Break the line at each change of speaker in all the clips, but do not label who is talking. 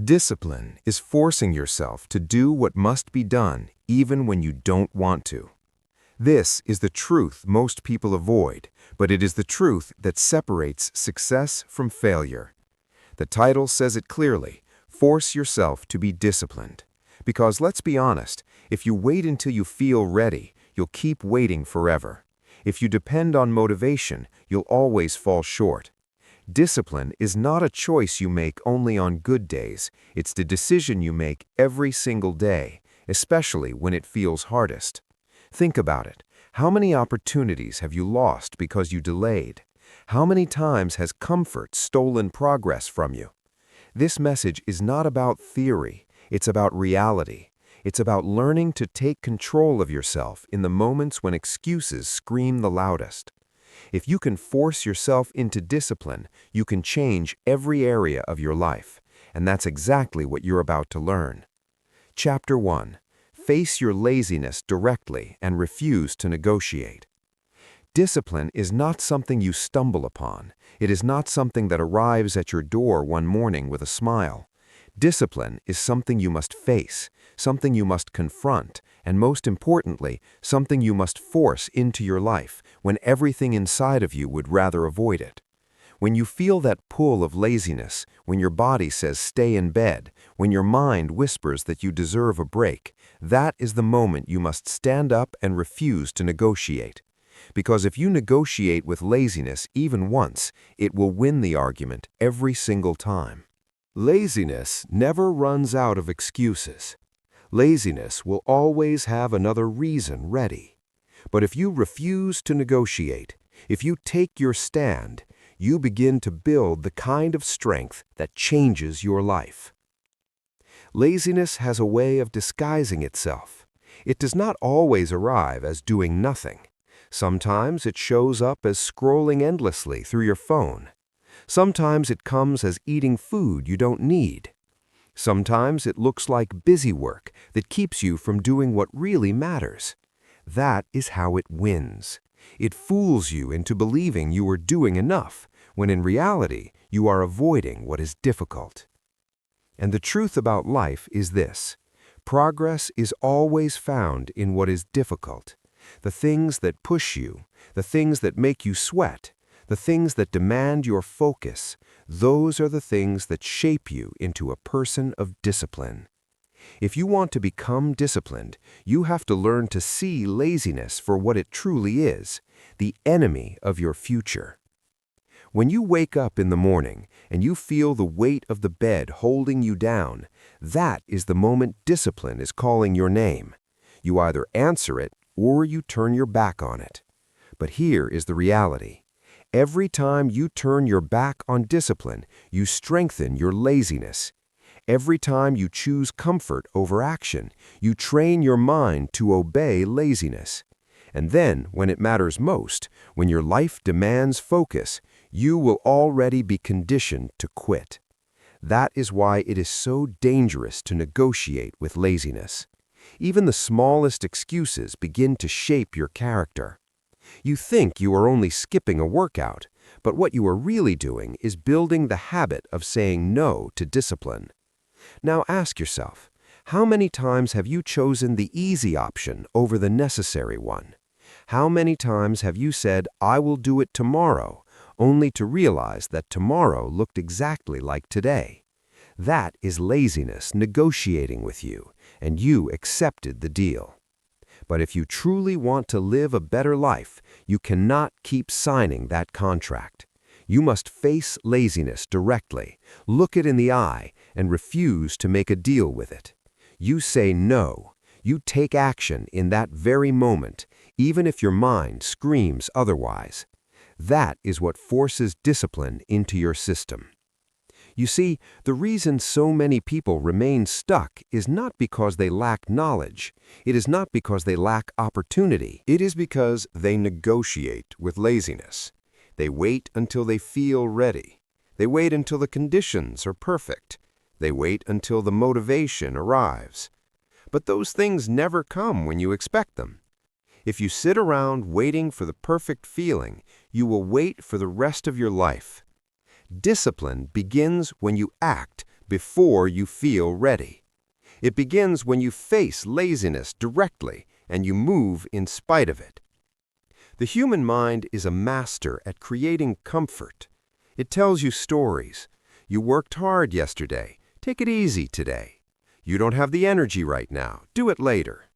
Discipline is forcing yourself to do what must be done even when you don't want to. This is the truth most people avoid, but it is the truth that separates success from failure. The title says it clearly: force yourself to be disciplined. Because let's be honest, if you wait until you feel ready, you'll keep waiting forever. If you depend on motivation, you'll always fall short. Discipline is not a choice you make only on good days. It's the decision you make every single day, especially when it feels hardest. Think about it. How many opportunities have you lost because you delayed? How many times has comfort stolen progress from you? This message is not about theory. It's about reality. It's about learning to take control of yourself in the moments when excuses scream the loudest. If you can force yourself into discipline, you can change every area of your life. And that's exactly what you're about to learn. Chapter 1. Face your laziness directly and refuse to negotiate. Discipline is not something you stumble upon. It is not something that arrives at your door one morning with a smile. Discipline is something you must face, something you must confront, and most importantly, something you must force into your life when everything inside of you would rather avoid it. When you feel that pull of laziness, when your body says stay in bed, when your mind whispers that you deserve a break, that is the moment you must stand up and refuse to negotiate. Because if you negotiate with laziness even once, it will win the argument every single time. Laziness never runs out of excuses. Laziness will always have another reason ready. But if you refuse to negotiate, if you take your stand, you begin to build the kind of strength that changes your life. Laziness has a way of disguising itself. It does not always arrive as doing nothing. Sometimes it shows up as scrolling endlessly through your phone. Sometimes it comes as eating food you don't need. Sometimes it looks like busy work that keeps you from doing what really matters. That is how it wins. It fools you into believing you are doing enough, when in reality you are avoiding what is difficult. And the truth about life is this: progress is always found in what is difficult. The things that push you, the things that make you sweat, the things that demand your focus, those are the things that shape you into a person of discipline. If you want to become disciplined, you have to learn to see laziness for what it truly is, the enemy of your future. When you wake up in the morning and you feel the weight of the bed holding you down, that is the moment discipline is calling your name. You either answer it or you turn your back on it. But here is the reality. Every time you turn your back on discipline, you strengthen your laziness. Every time you choose comfort over action, you train your mind to obey laziness. And then, when it matters most, when your life demands focus, you will already be conditioned to quit. That is why it is so dangerous to negotiate with laziness. Even the smallest excuses begin to shape your character. You think you are only skipping a workout, but what you are really doing is building the habit of saying no to discipline. Now ask yourself, how many times have you chosen the easy option over the necessary one? How many times have you said, "I will do it tomorrow," only to realize that tomorrow looked exactly like today? That is laziness negotiating with you, and you accepted the deal. But if you truly want to live a better life, you cannot keep signing that contract. You must face laziness directly, look it in the eye, and refuse to make a deal with it. You say no. You take action in that very moment, even if your mind screams otherwise. That is what forces discipline into your system. You see, the reason so many people remain stuck is not because they lack knowledge. It is not because they lack opportunity. It is because they negotiate with laziness. They wait until they feel ready. They wait until the conditions are perfect. They wait until the motivation arrives. But those things never come when you expect them. If you sit around waiting for the perfect feeling, you will wait for the rest of your life. Discipline begins when you act before you feel ready. It begins when you face laziness directly and you move in spite of it. The human mind is a master at creating comfort. It tells you stories. You worked hard yesterday. Take it easy today. You don't have the energy right now. Do it later.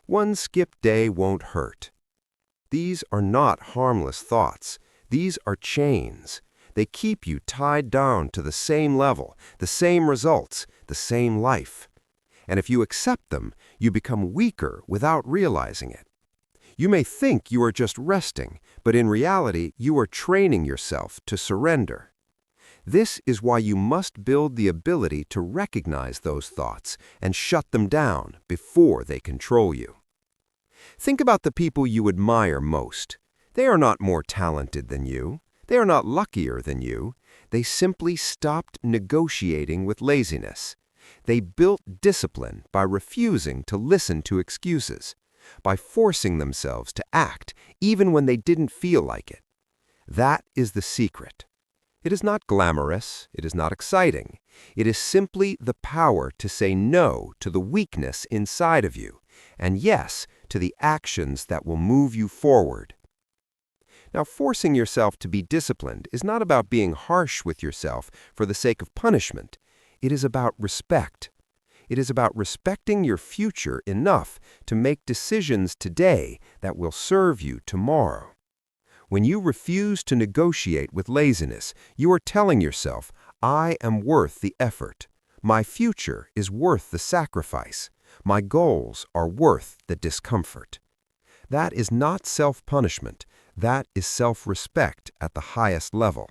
One skip day won't hurt. These are not harmless thoughts. These are chains. They keep you tied down to the same level, the same results, the same life. And if you accept them, you become weaker without realizing it. You may think you are just resting, but in reality, you are training yourself to surrender. This is why you must build the ability to recognize those thoughts and shut them down before they control you. Think about the people you admire most. They are not more talented than you. They are not luckier than you. They simply stopped negotiating with laziness. They built discipline by refusing to listen to excuses, by forcing themselves to act even when they didn't feel like it. That is the secret. It is not glamorous. It is not exciting. It is simply the power to say no to the weakness inside of you, and yes to the actions that will move you forward. Now, forcing yourself to be disciplined is not about being harsh with yourself for the sake of punishment. It is about respect. It is about respecting your future enough to make decisions today that will serve you tomorrow. When you refuse to negotiate with laziness, you are telling yourself, I am worth the effort. My future is worth the sacrifice. My goals are worth the discomfort. That is not self-punishment. That is self-respect at the highest level.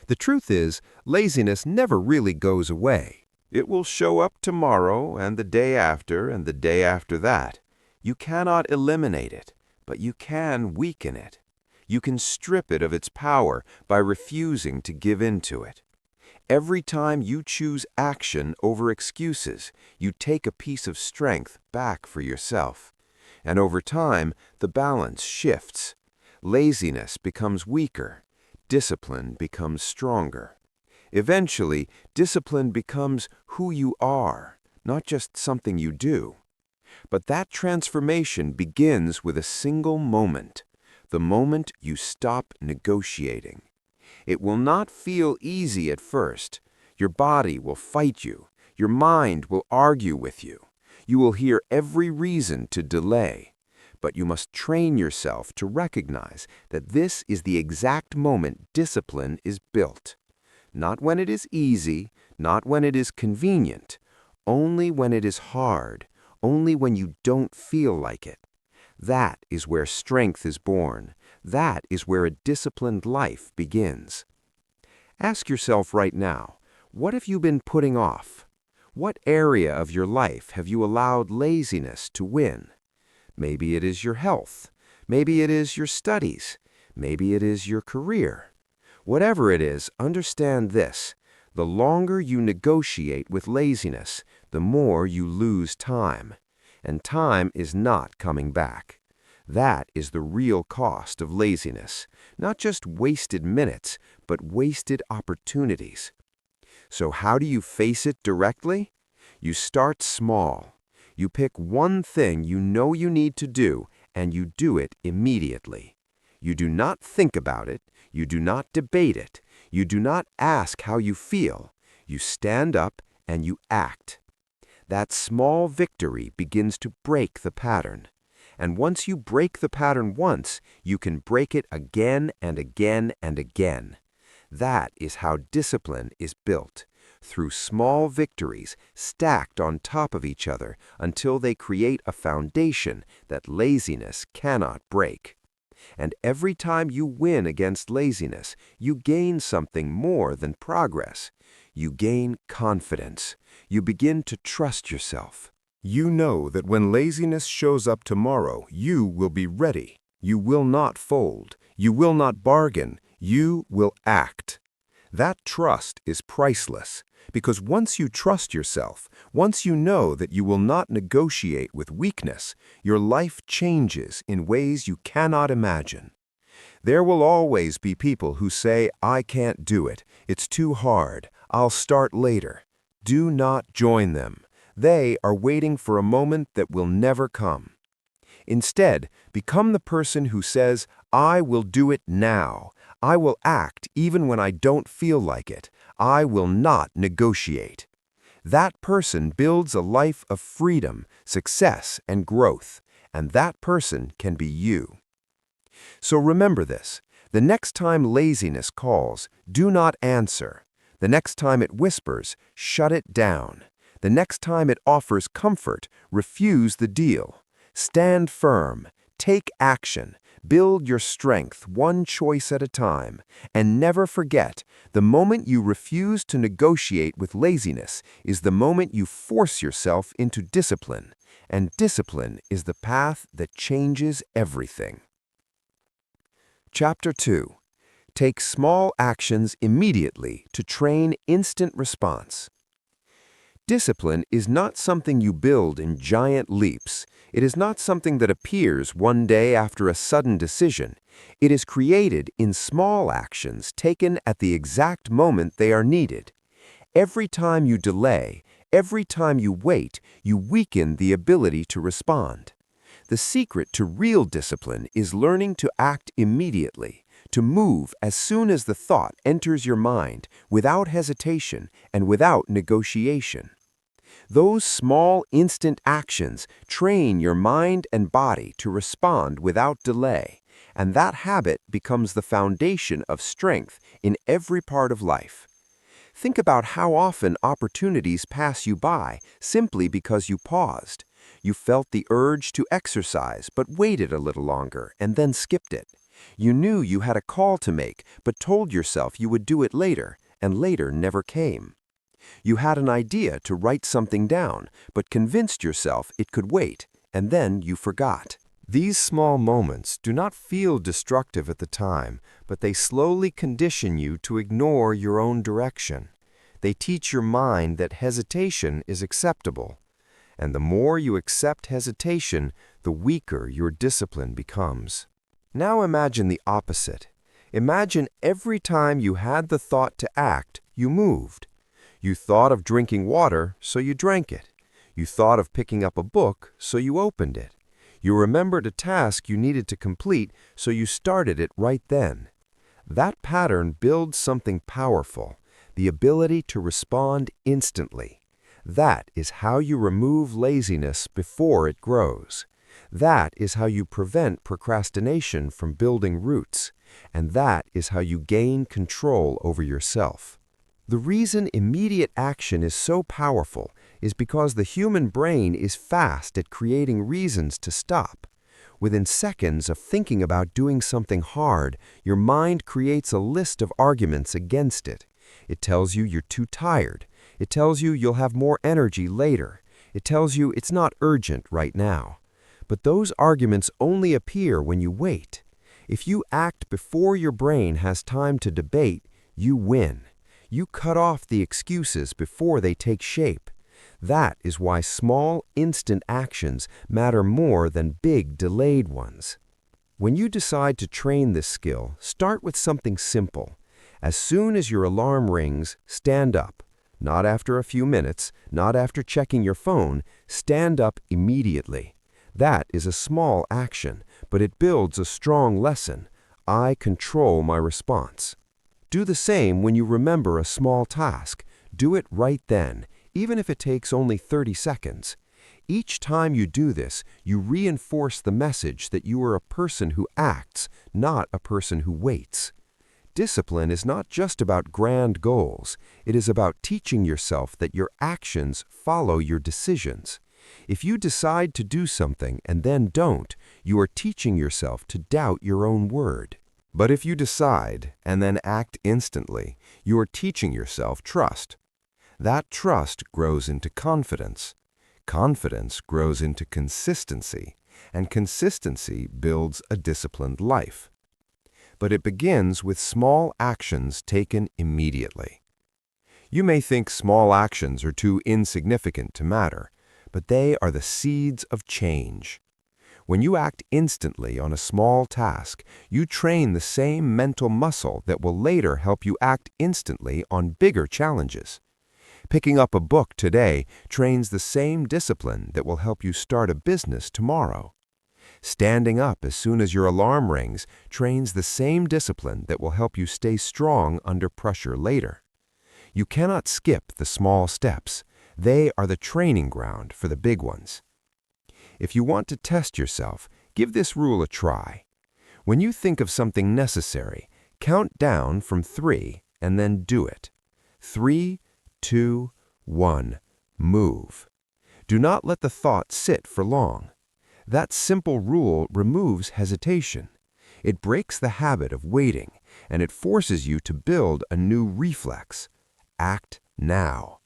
The truth is, laziness never really goes away. It will show up tomorrow and the day after and the day after that. You cannot eliminate it, but you can weaken it. You can strip it of its power by refusing to give in to it. Every time you choose action over excuses, you take a piece of strength back for yourself. And over time, the balance shifts. Laziness becomes weaker. Discipline becomes stronger. Eventually, discipline becomes who you are, not just something you do. But that transformation begins with a single moment, the moment you stop negotiating. It will not feel easy at first. Your body will fight you. Your mind will argue with you. You will hear every reason to delay. But you must train yourself to recognize that this is the exact moment discipline is built. Not when it is easy, not when it is convenient, only when it is hard, only when you don't feel like it. That is where strength is born. That is where a disciplined life begins. Ask yourself right now, what have you been putting off? What area of your life have you allowed laziness to win? Maybe it is your health. Maybe it is your studies. Maybe it is your career. Whatever it is, understand this. The longer you negotiate with laziness, the more you lose time. And time is not coming back. That is the real cost of laziness. Not just wasted minutes, but wasted opportunities. So how do you face it directly? You start small. You pick one thing you know you need to do, and you do it immediately. You do not think about it. You do not debate it. You do not ask how you feel. You stand up and you act. That small victory begins to break the pattern. And once you break the pattern once, you can break it again and again and again. That is how discipline is built, through small victories stacked on top of each other until they create a foundation that laziness cannot break. And every time you win against laziness, you gain something more than progress. You gain confidence. You begin to trust yourself. You know that when laziness shows up tomorrow, you will be ready. You will not fold. You will not bargain. You will act. That trust is priceless, because once you trust yourself, once you know that you will not negotiate with weakness, your life changes in ways you cannot imagine. There will always be people who say, I can't do it, it's too hard, I'll start later. Do not join them. They are waiting for a moment that will never come. Instead, become the person who says, I will do it now. I will act even when I don't feel like it. I will not negotiate. That person builds a life of freedom, success, and growth, and that person can be you. So remember this. The next time laziness calls, do not answer. The next time it whispers, shut it down. The next time it offers comfort, refuse the deal. Stand firm, take action, build your strength one choice at a time, and never forget, the moment you refuse to negotiate with laziness is the moment you force yourself into discipline, and discipline is the path that changes everything. Chapter 2. Take small actions immediately to train instant response. Discipline is not something you build in giant leaps. It is not something that appears one day after a sudden decision. It is created in small actions taken at the exact moment they are needed. Every time you delay, every time you wait, you weaken the ability to respond. The secret to real discipline is learning to act immediately, to move as soon as the thought enters your mind, without hesitation and without negotiation. Those small, instant actions train your mind and body to respond without delay, and that habit becomes the foundation of strength in every part of life. Think about how often opportunities pass you by simply because you paused. You felt the urge to exercise but waited a little longer and then skipped it. You knew you had a call to make but told yourself you would do it later, and later never came. You had an idea to write something down but convinced yourself it could wait, and then you forgot. These small moments do not feel destructive at the time, but they slowly condition you to ignore your own direction. They teach your mind that hesitation is acceptable. And the more you accept hesitation, the weaker your discipline becomes. Now imagine the opposite. Imagine every time you had the thought to act, you moved. You thought of drinking water, so you drank it. You thought of picking up a book, so you opened it. You remembered a task you needed to complete, so you started it right then. That pattern builds something powerful, the ability to respond instantly. That is how you remove laziness before it grows. That is how you prevent procrastination from building roots. And that is how you gain control over yourself. The reason immediate action is so powerful is because the human brain is fast at creating reasons to stop. Within seconds of thinking about doing something hard, your mind creates a list of arguments against it. It tells you you're too tired. It tells you you'll have more energy later. It tells you it's not urgent right now. But those arguments only appear when you wait. If you act before your brain has time to debate, you win. You cut off the excuses before they take shape. That is why small, instant actions matter more than big, delayed ones. When you decide to train this skill, start with something simple. As soon as your alarm rings, stand up. Not after a few minutes, not after checking your phone, stand up immediately. That is a small action, but it builds a strong lesson. I control my response. Do the same when you remember a small task. Do it right then, even if it takes only 30 seconds. Each time you do this, you reinforce the message that you are a person who acts, not a person who waits. Discipline is not just about grand goals. It is about teaching yourself that your actions follow your decisions. If you decide to do something and then don't, you are teaching yourself to doubt your own word. But if you decide and then act instantly, you are teaching yourself trust. That trust grows into confidence. Confidence grows into consistency, and consistency builds a disciplined life. But it begins with small actions taken immediately. You may think small actions are too insignificant to matter, but they are the seeds of change. When you act instantly on a small task, you train the same mental muscle that will later help you act instantly on bigger challenges. Picking up a book today trains the same discipline that will help you start a business tomorrow. Standing up as soon as your alarm rings trains the same discipline that will help you stay strong under pressure later. You cannot skip the small steps. They are the training ground for the big ones. If you want to test yourself, give this rule a try. When you think of something necessary, count down from 3 and then do it. 3, 2, 1, move. Do not let the thought sit for long. That simple rule removes hesitation. It breaks the habit of waiting, and it forces you to build a new reflex. Act now.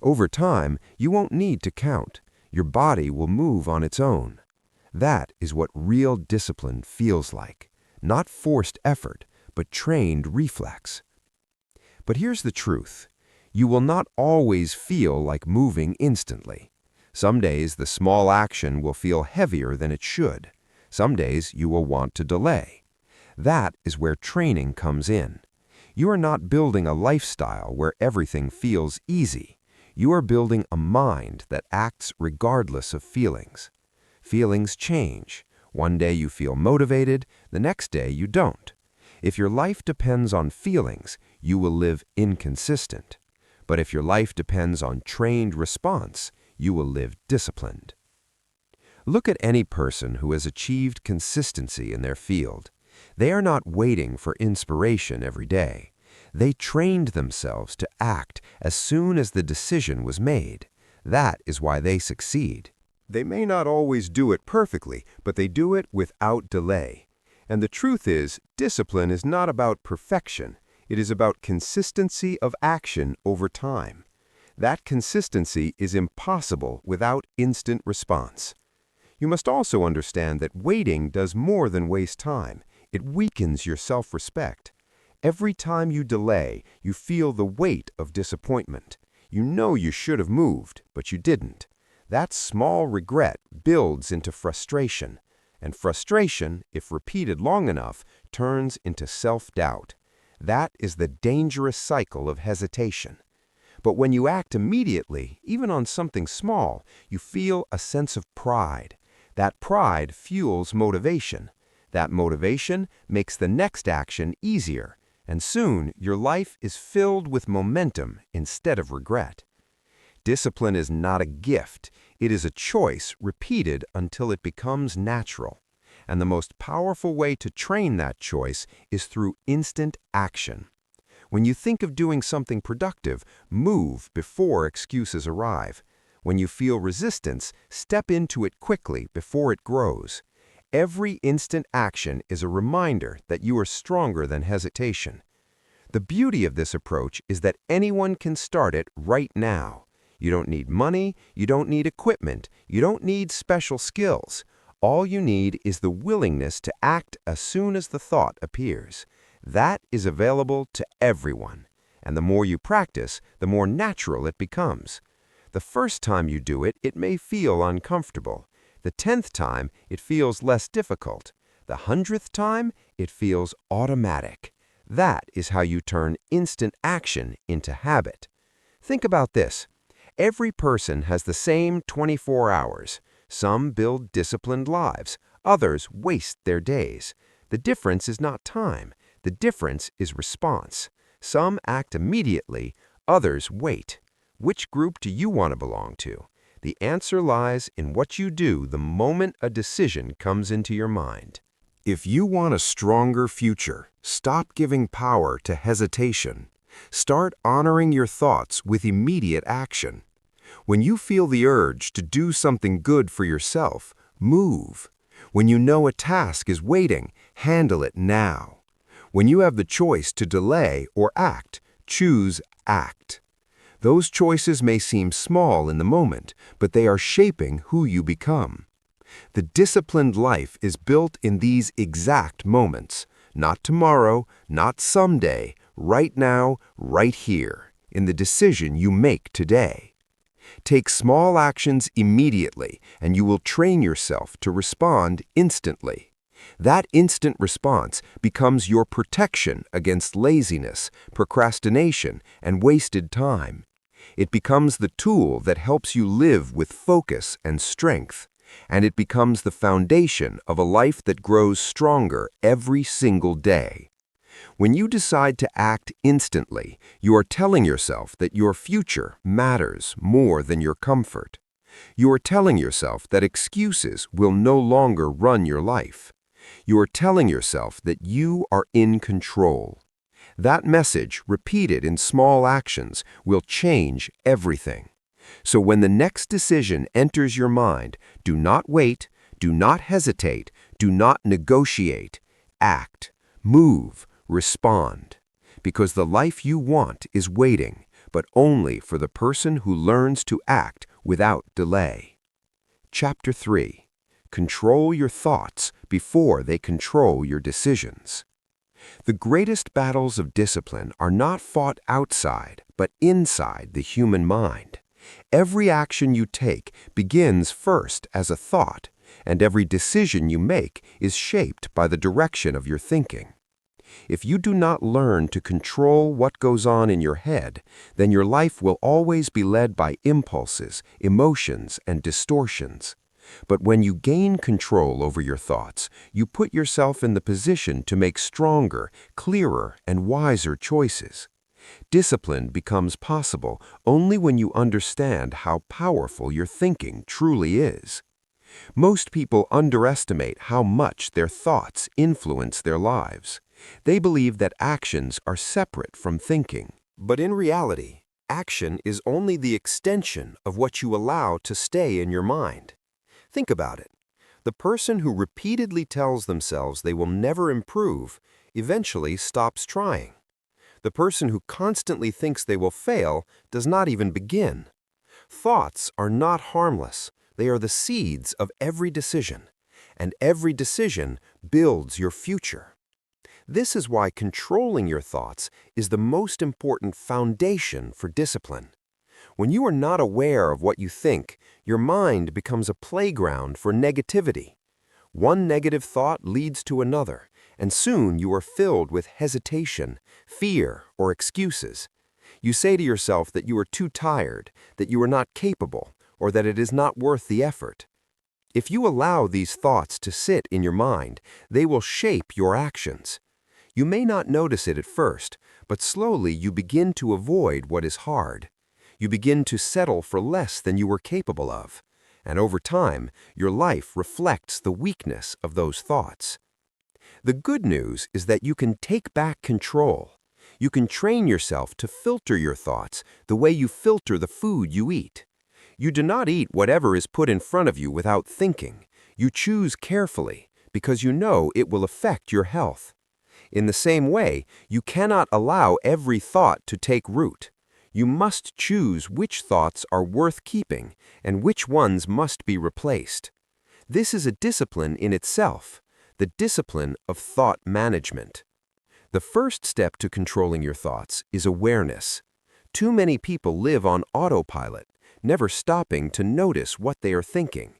Over time, you won't need to count. Your body will move on its own. That is what real discipline feels like. Not forced effort, but trained reflex. But here's the truth. You will not always feel like moving instantly. Some days the small action will feel heavier than it should. Some days you will want to delay. That is where training comes in. You are not building a lifestyle where everything feels easy. You are building a mind that acts regardless of feelings. Feelings change. One day you feel motivated, the next day you don't. If your life depends on feelings, you will live inconsistent. But if your life depends on trained response, you will live disciplined. Look at any person who has achieved consistency in their field. They are not waiting for inspiration every day. They trained themselves to act as soon as the decision was made. That is why they succeed. They may not always do it perfectly, but they do it without delay. And the truth is, discipline is not about perfection. It is about consistency of action over time. That consistency is impossible without instant response. You must also understand that waiting does more than waste time. It weakens your self-respect. Every time you delay, you feel the weight of disappointment. You know you should have moved, but you didn't. That small regret builds into frustration. And frustration, if repeated long enough, turns into self-doubt. That is the dangerous cycle of hesitation. But when you act immediately, even on something small, you feel a sense of pride. That pride fuels motivation. That motivation makes the next action easier, and soon your life is filled with momentum instead of regret. Discipline is not a gift. It is a choice repeated until it becomes natural. And the most powerful way to train that choice is through instant action. When you think of doing something productive, move before excuses arrive. When you feel resistance, step into it quickly before it grows. Every instant action is a reminder that you are stronger than hesitation. The beauty of this approach is that anyone can start it right now. You don't need money, you don't need equipment, you don't need special skills. All you need is the willingness to act as soon as the thought appears. That is available to everyone. And the more you practice, the more natural it becomes. The first time you do it, it may feel uncomfortable. The 10th time, it feels less difficult. The 100th time, it feels automatic. That is how you turn instant action into habit. Think about this. Every person has the same 24 hours. Some build disciplined lives. Others waste their days. The difference is not time. The difference is response. Some act immediately. Others wait. Which group do you want to belong to? The answer lies in what you do the moment a decision comes into your mind. If you want a stronger future, stop giving power to hesitation. Start honoring your thoughts with immediate action. When you feel the urge to do something good for yourself, move. When you know a task is waiting, handle it now. When you have the choice to delay or act, choose act. Those choices may seem small in the moment, but they are shaping who you become. The disciplined life is built in these exact moments. Not tomorrow, not someday, right now, right here, in the decision you make today. Take small actions immediately, and you will train yourself to respond instantly. That instant response becomes your protection against laziness, procrastination, and wasted time. It becomes the tool that helps you live with focus and strength, and it becomes the foundation of a life that grows stronger every single day. When you decide to act instantly, you are telling yourself that your future matters more than your comfort. You are telling yourself that excuses will no longer run your life. You are telling yourself that you are in control. That message, repeated in small actions, will change everything. So when the next decision enters your mind, do not wait, do not hesitate, do not negotiate. Act, move, respond. Because the life you want is waiting, but only for the person who learns to act without delay. Chapter 3. Control your thoughts before they control your decisions. The greatest battles of discipline are not fought outside, but inside the human mind. Every action you take begins first as a thought, and every decision you make is shaped by the direction of your thinking. If you do not learn to control what goes on in your head, then your life will always be led by impulses, emotions, and distortions. But when you gain control over your thoughts, you put yourself in the position to make stronger, clearer, and wiser choices. Discipline becomes possible only when you understand how powerful your thinking truly is. Most people underestimate how much their thoughts influence their lives. They believe that actions are separate from thinking. But in reality, action is only the extension of what you allow to stay in your mind. Think about it. The person who repeatedly tells themselves they will never improve eventually stops trying. The person who constantly thinks they will fail does not even begin. Thoughts are not harmless. They are the seeds of every decision, and every decision builds your future. This is why controlling your thoughts is the most important foundation for discipline. When you are not aware of what you think, your mind becomes a playground for negativity. One negative thought leads to another, and soon you are filled with hesitation, fear, or excuses. You say to yourself that you are too tired, that you are not capable, or that it is not worth the effort. If you allow these thoughts to sit in your mind, they will shape your actions. You may not notice it at first, but slowly you begin to avoid what is hard. You begin to settle for less than you were capable of, and over time, your life reflects the weakness of those thoughts. The good news is that you can take back control. You can train yourself to filter your thoughts the way you filter the food you eat. You do not eat whatever is put in front of you without thinking. You choose carefully because you know it will affect your health. In the same way, you cannot allow every thought to take root. You must choose which thoughts are worth keeping and which ones must be replaced. This is a discipline in itself, the discipline of thought management. The first step to controlling your thoughts is awareness. Too many people live on autopilot, never stopping to notice what they are thinking.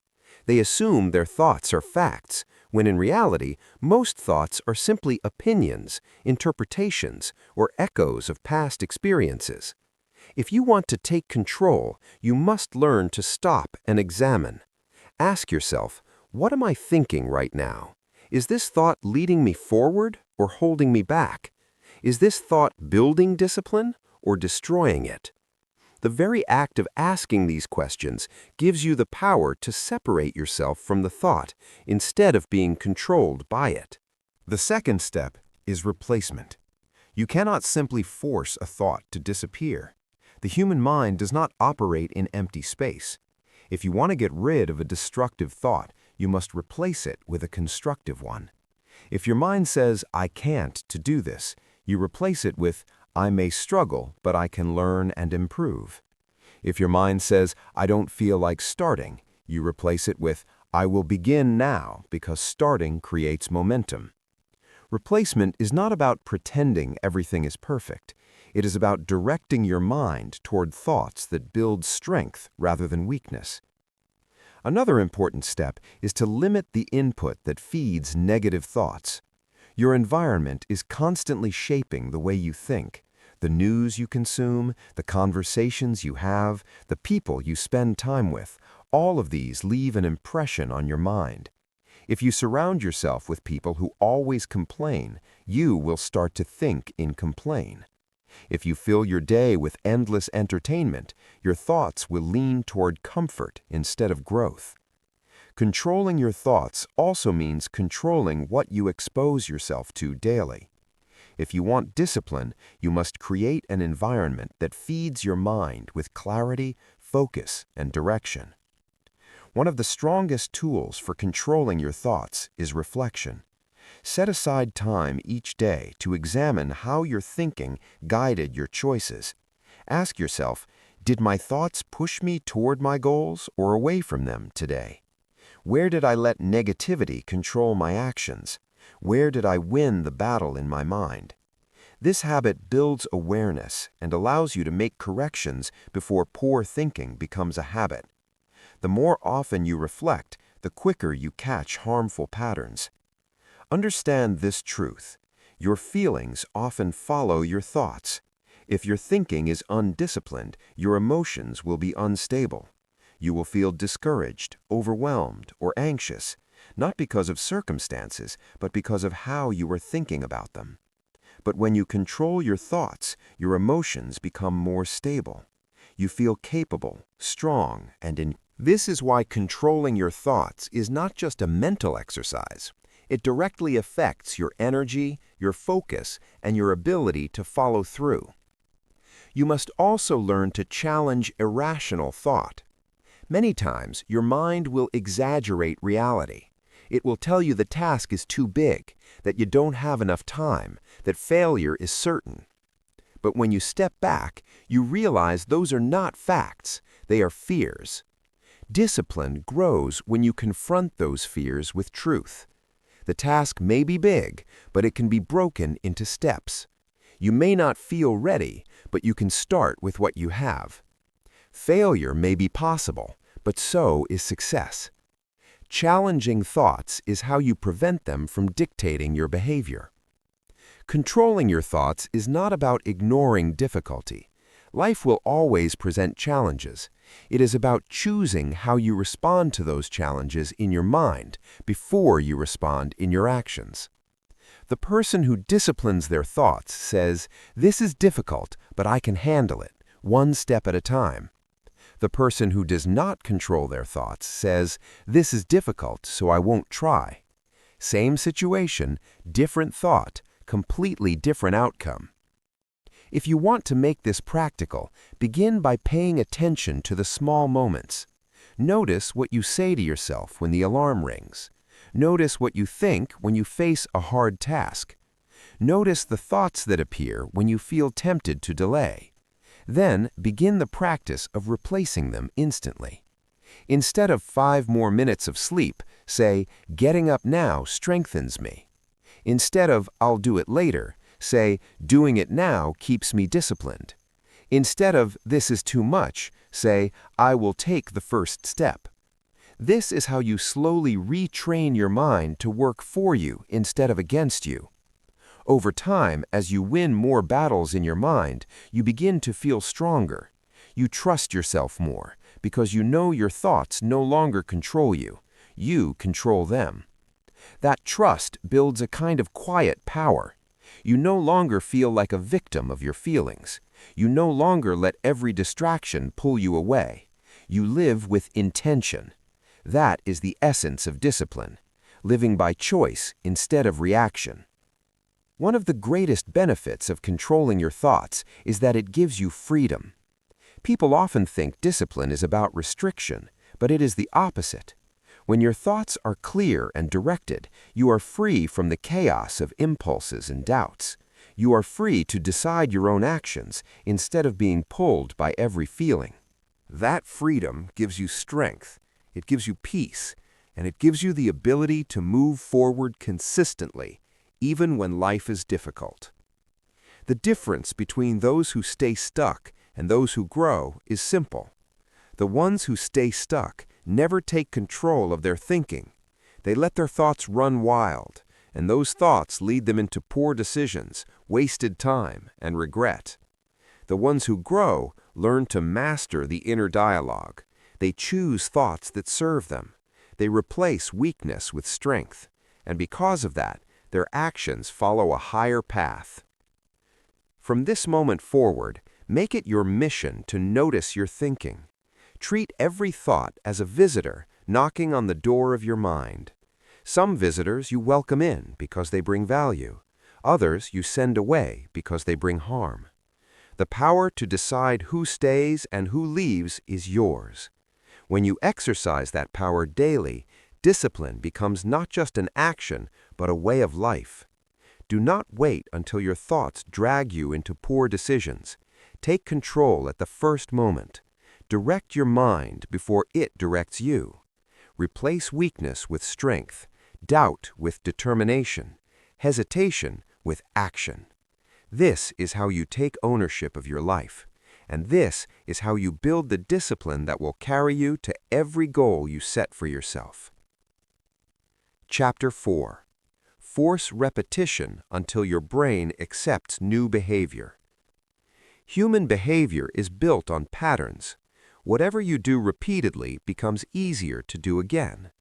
They assume their thoughts are facts, when in reality, most thoughts are simply opinions, interpretations, or echoes of past experiences. If you want to take control, you must learn to stop and examine. Ask yourself, what am I thinking right now? Is this thought leading me forward or holding me back? Is this thought building discipline or destroying it? The very act of asking these questions gives you the power to separate yourself from the thought instead of being controlled by it. The second step is replacement. You cannot simply force a thought to disappear. The human mind does not operate in empty space. If you want to get rid of a destructive thought, you must replace it with a constructive one. If your mind says, "I can't to do this," you replace it with, "I may struggle, but I can learn and improve." If your mind says, "I don't feel like starting," you replace it with, "I will begin now because starting creates momentum." Replacement is not about pretending everything is perfect. It is about directing your mind toward thoughts that build strength rather than weakness. Another important step is to limit the input that feeds negative thoughts. Your environment is constantly shaping the way you think. The news you consume, the conversations you have, the people you spend time with, all of these leave an impression on your mind. If you surround yourself with people who always complain, you will start to think in complain. If you fill your day with endless entertainment, your thoughts will lean toward comfort instead of growth. Controlling your thoughts also means controlling what you expose yourself to daily. If you want discipline, you must create an environment that feeds your mind with clarity, focus, and direction. One of the strongest tools for controlling your thoughts is reflection. Set aside time each day to examine how your thinking guided your choices. Ask yourself, did my thoughts push me toward my goals or away from them today? Where did I let negativity control my actions? Where did I win the battle in my mind? This habit builds awareness and allows you to make corrections before poor thinking becomes a habit. The more often you reflect, the quicker you catch harmful patterns. Understand this truth. Your feelings often follow your thoughts. If your thinking is undisciplined, your emotions will be unstable. You will feel discouraged, overwhelmed, or anxious, not because of circumstances, but because of how you are thinking about them. But when you control your thoughts, your emotions become more stable. You feel capable, strong, and in. This is why controlling your thoughts is not just a mental exercise. It directly affects your energy, your focus, and your ability to follow through. You must also learn to challenge irrational thought. Many times, your mind will exaggerate reality. It will tell you the task is too big, that you don't have enough time, that failure is certain. But when you step back, you realize those are not facts, they are fears. Discipline grows when you confront those fears with truth. The task may be big, but it can be broken into steps. You may not feel ready, but you can start with what you have. Failure may be possible, but so is success. Challenging thoughts is how you prevent them from dictating your behavior. Controlling your thoughts is not about ignoring difficulty. Life will always present challenges. It is about choosing how you respond to those challenges in your mind before you respond in your actions. The person who disciplines their thoughts says, "This is difficult, but I can handle it, one step at a time." The person who does not control their thoughts says, "This is difficult, so I won't try." Same situation, different thought, completely different outcome. If you want to make this practical, begin by paying attention to the small moments. Notice what you say to yourself when the alarm rings. Notice what you think when you face a hard task. Notice the thoughts that appear when you feel tempted to delay. Then begin the practice of replacing them instantly. Instead of 5 more minutes of sleep, say, "Getting up now strengthens me." Instead of "I'll do it later," say, "Doing it now keeps me disciplined." Instead of "This is too much," say, "I will take the first step." This is how you slowly retrain your mind to work for you instead of against you. Over time, as you win more battles in your mind, you begin to feel stronger. You trust yourself more because you know your thoughts no longer control you. You control them. That trust builds a kind of quiet power. You no longer feel like a victim of your feelings. You no longer let every distraction pull you away. You live with intention. That is the essence of discipline, living by choice instead of reaction. One of the greatest benefits of controlling your thoughts is that it gives you freedom. People often think discipline is about restriction, but it is the opposite. When your thoughts are clear and directed, you are free from the chaos of impulses and doubts. You are free to decide your own actions instead of being pulled by every feeling. That freedom gives you strength, it gives you peace, and it gives you the ability to move forward consistently, even when life is difficult. The difference between those who stay stuck and those who grow is simple. The ones who stay stuck never take control of their thinking. They let their thoughts run wild, and those thoughts lead them into poor decisions, wasted time, and regret. The ones who grow learn to master the inner dialogue. They choose thoughts that serve them. They replace weakness with strength. And because of that, their actions follow a higher path. From this moment forward, make it your mission to notice your thinking. Treat every thought as a visitor knocking on the door of your mind. Some visitors you welcome in because they bring value. Others you send away because they bring harm. The power to decide who stays and who leaves is yours. When you exercise that power daily, discipline becomes not just an action, but a way of life. Do not wait until your thoughts drag you into poor decisions. Take control at the first moment. Direct your mind before it directs you. Replace weakness with strength, doubt with determination, hesitation with action. This is how you take ownership of your life, and this is how you build the discipline that will carry you to every goal you set for yourself. Chapter 4. Force repetition until your brain accepts new behavior. Human behavior is built on patterns. Whatever you do repeatedly becomes easier to do again.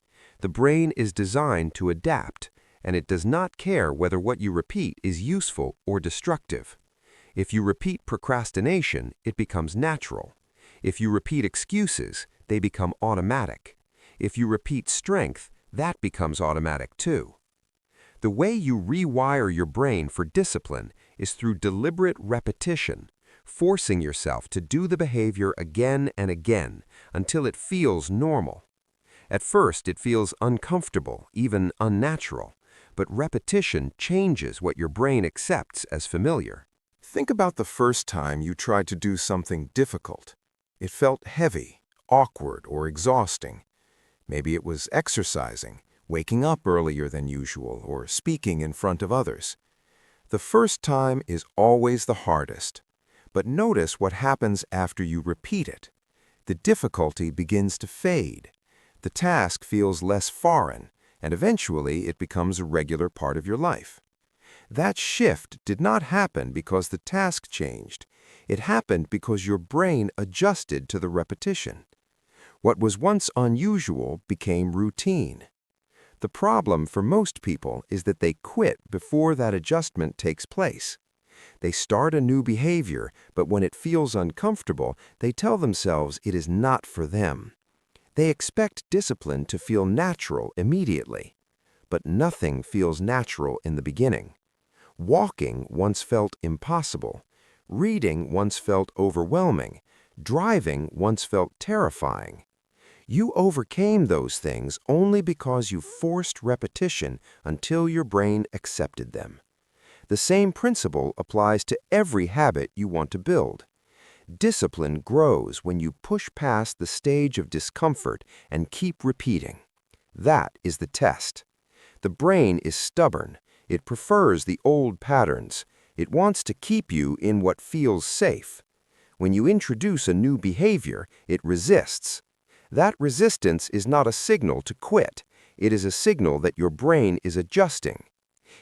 The brain is designed to adapt, and it does not care whether what you repeat is useful or destructive. If you repeat procrastination, it becomes natural. If you repeat excuses, they become automatic. If you repeat strength, that becomes automatic too. The way you rewire your brain for discipline is through deliberate repetition, forcing yourself to do the behavior again and again until it feels normal. At first, it feels uncomfortable, even unnatural, but repetition changes what your brain accepts as familiar. Think about the first time you tried to do something difficult. It felt heavy, awkward, or exhausting. Maybe it was exercising, waking up earlier than usual, or speaking in front of others. The first time is always the hardest, but notice what happens after you repeat it. The difficulty begins to fade. The task feels less foreign, and eventually it becomes a regular part of your life. That shift did not happen because the task changed. It happened because your brain adjusted to the repetition. What was once unusual became routine. The problem for most people is that they quit before that adjustment takes place. They start a new behavior, but when it feels uncomfortable, they tell themselves it is not for them. They expect discipline to feel natural immediately. But nothing feels natural in the beginning. Walking once felt impossible. Reading once felt overwhelming. Driving once felt terrifying. You overcame those things only because you forced repetition until your brain accepted them. The same principle applies to every habit you want to build. Discipline grows when you push past the stage of discomfort and keep repeating. That is the test. The brain is stubborn. It prefers the old patterns. It wants to keep you in what feels safe. When you introduce a new behavior, it resists. That resistance is not a signal to quit. It is a signal that your brain is adjusting.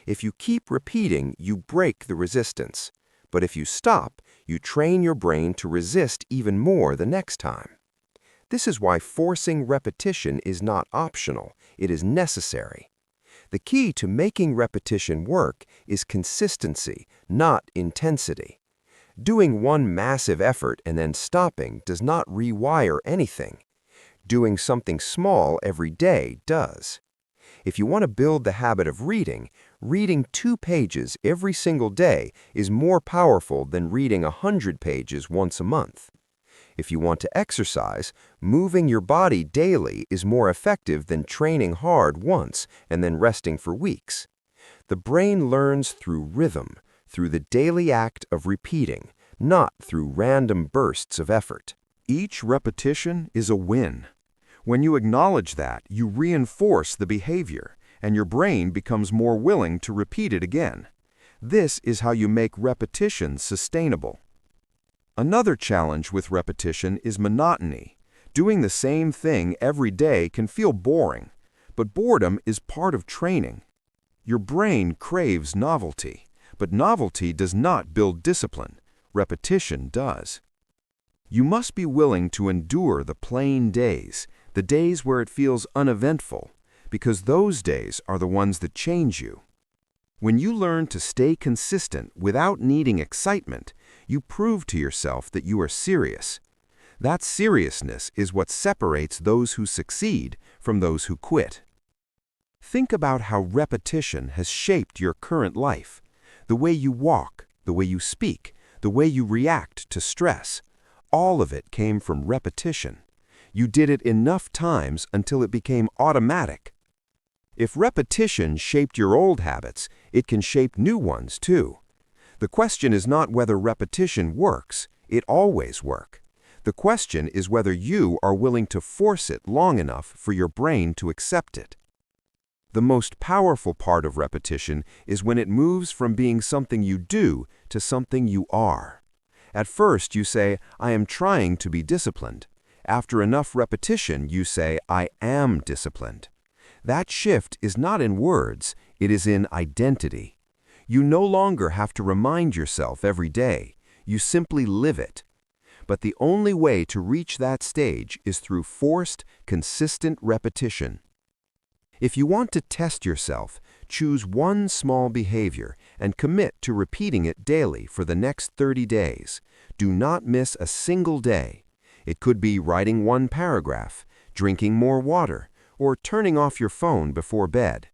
If you keep repeating, you break the resistance. But if you stop, you train your brain to resist even more the next time. This is why forcing repetition is not optional. It is necessary. The key to making repetition work is consistency, not intensity. Doing one massive effort and then stopping does not rewire anything. Doing something small every day does. If you want to build the habit of reading, reading 2 pages every single day is more powerful than reading 100 pages once a month. If you want to exercise, moving your body daily is more effective than training hard once and then resting for weeks. The brain learns through rhythm, through the daily act of repeating, not through random bursts of effort. Each repetition is a win. When you acknowledge that, you reinforce the behavior, and your brain becomes more willing to repeat it again. This is how you make repetition sustainable. Another challenge with repetition is monotony. Doing the same thing every day can feel boring, but boredom is part of training. Your brain craves novelty, but novelty does not build discipline. Repetition does. You must be willing to endure the plain days, the days where it feels uneventful, because those days are the ones that change you. When you learn to stay consistent without needing excitement, you prove to yourself that you are serious. That seriousness is what separates those who succeed from those who quit. Think about how repetition has shaped your current life. The way you walk, the way you speak, the way you react to stress. All of it came from repetition. You did it enough times until it became automatic. If repetition shaped your old habits, it can shape new ones too. The question is not whether repetition works. It always works. The question is whether you are willing to force it long enough for your brain to accept it. The most powerful part of repetition is when it moves from being something you do to something you are. At first you say, I am trying to be disciplined. After enough repetition, you say, I am disciplined. That shift is not in words, it is in identity. You no longer have to remind yourself every day. You simply live it. But the only way to reach that stage is through forced, consistent repetition. If you want to test yourself, choose one small behavior and commit to repeating it daily for the next 30 days. Do not miss a single day. It could be writing one paragraph, drinking more water, or turning off your phone before bed.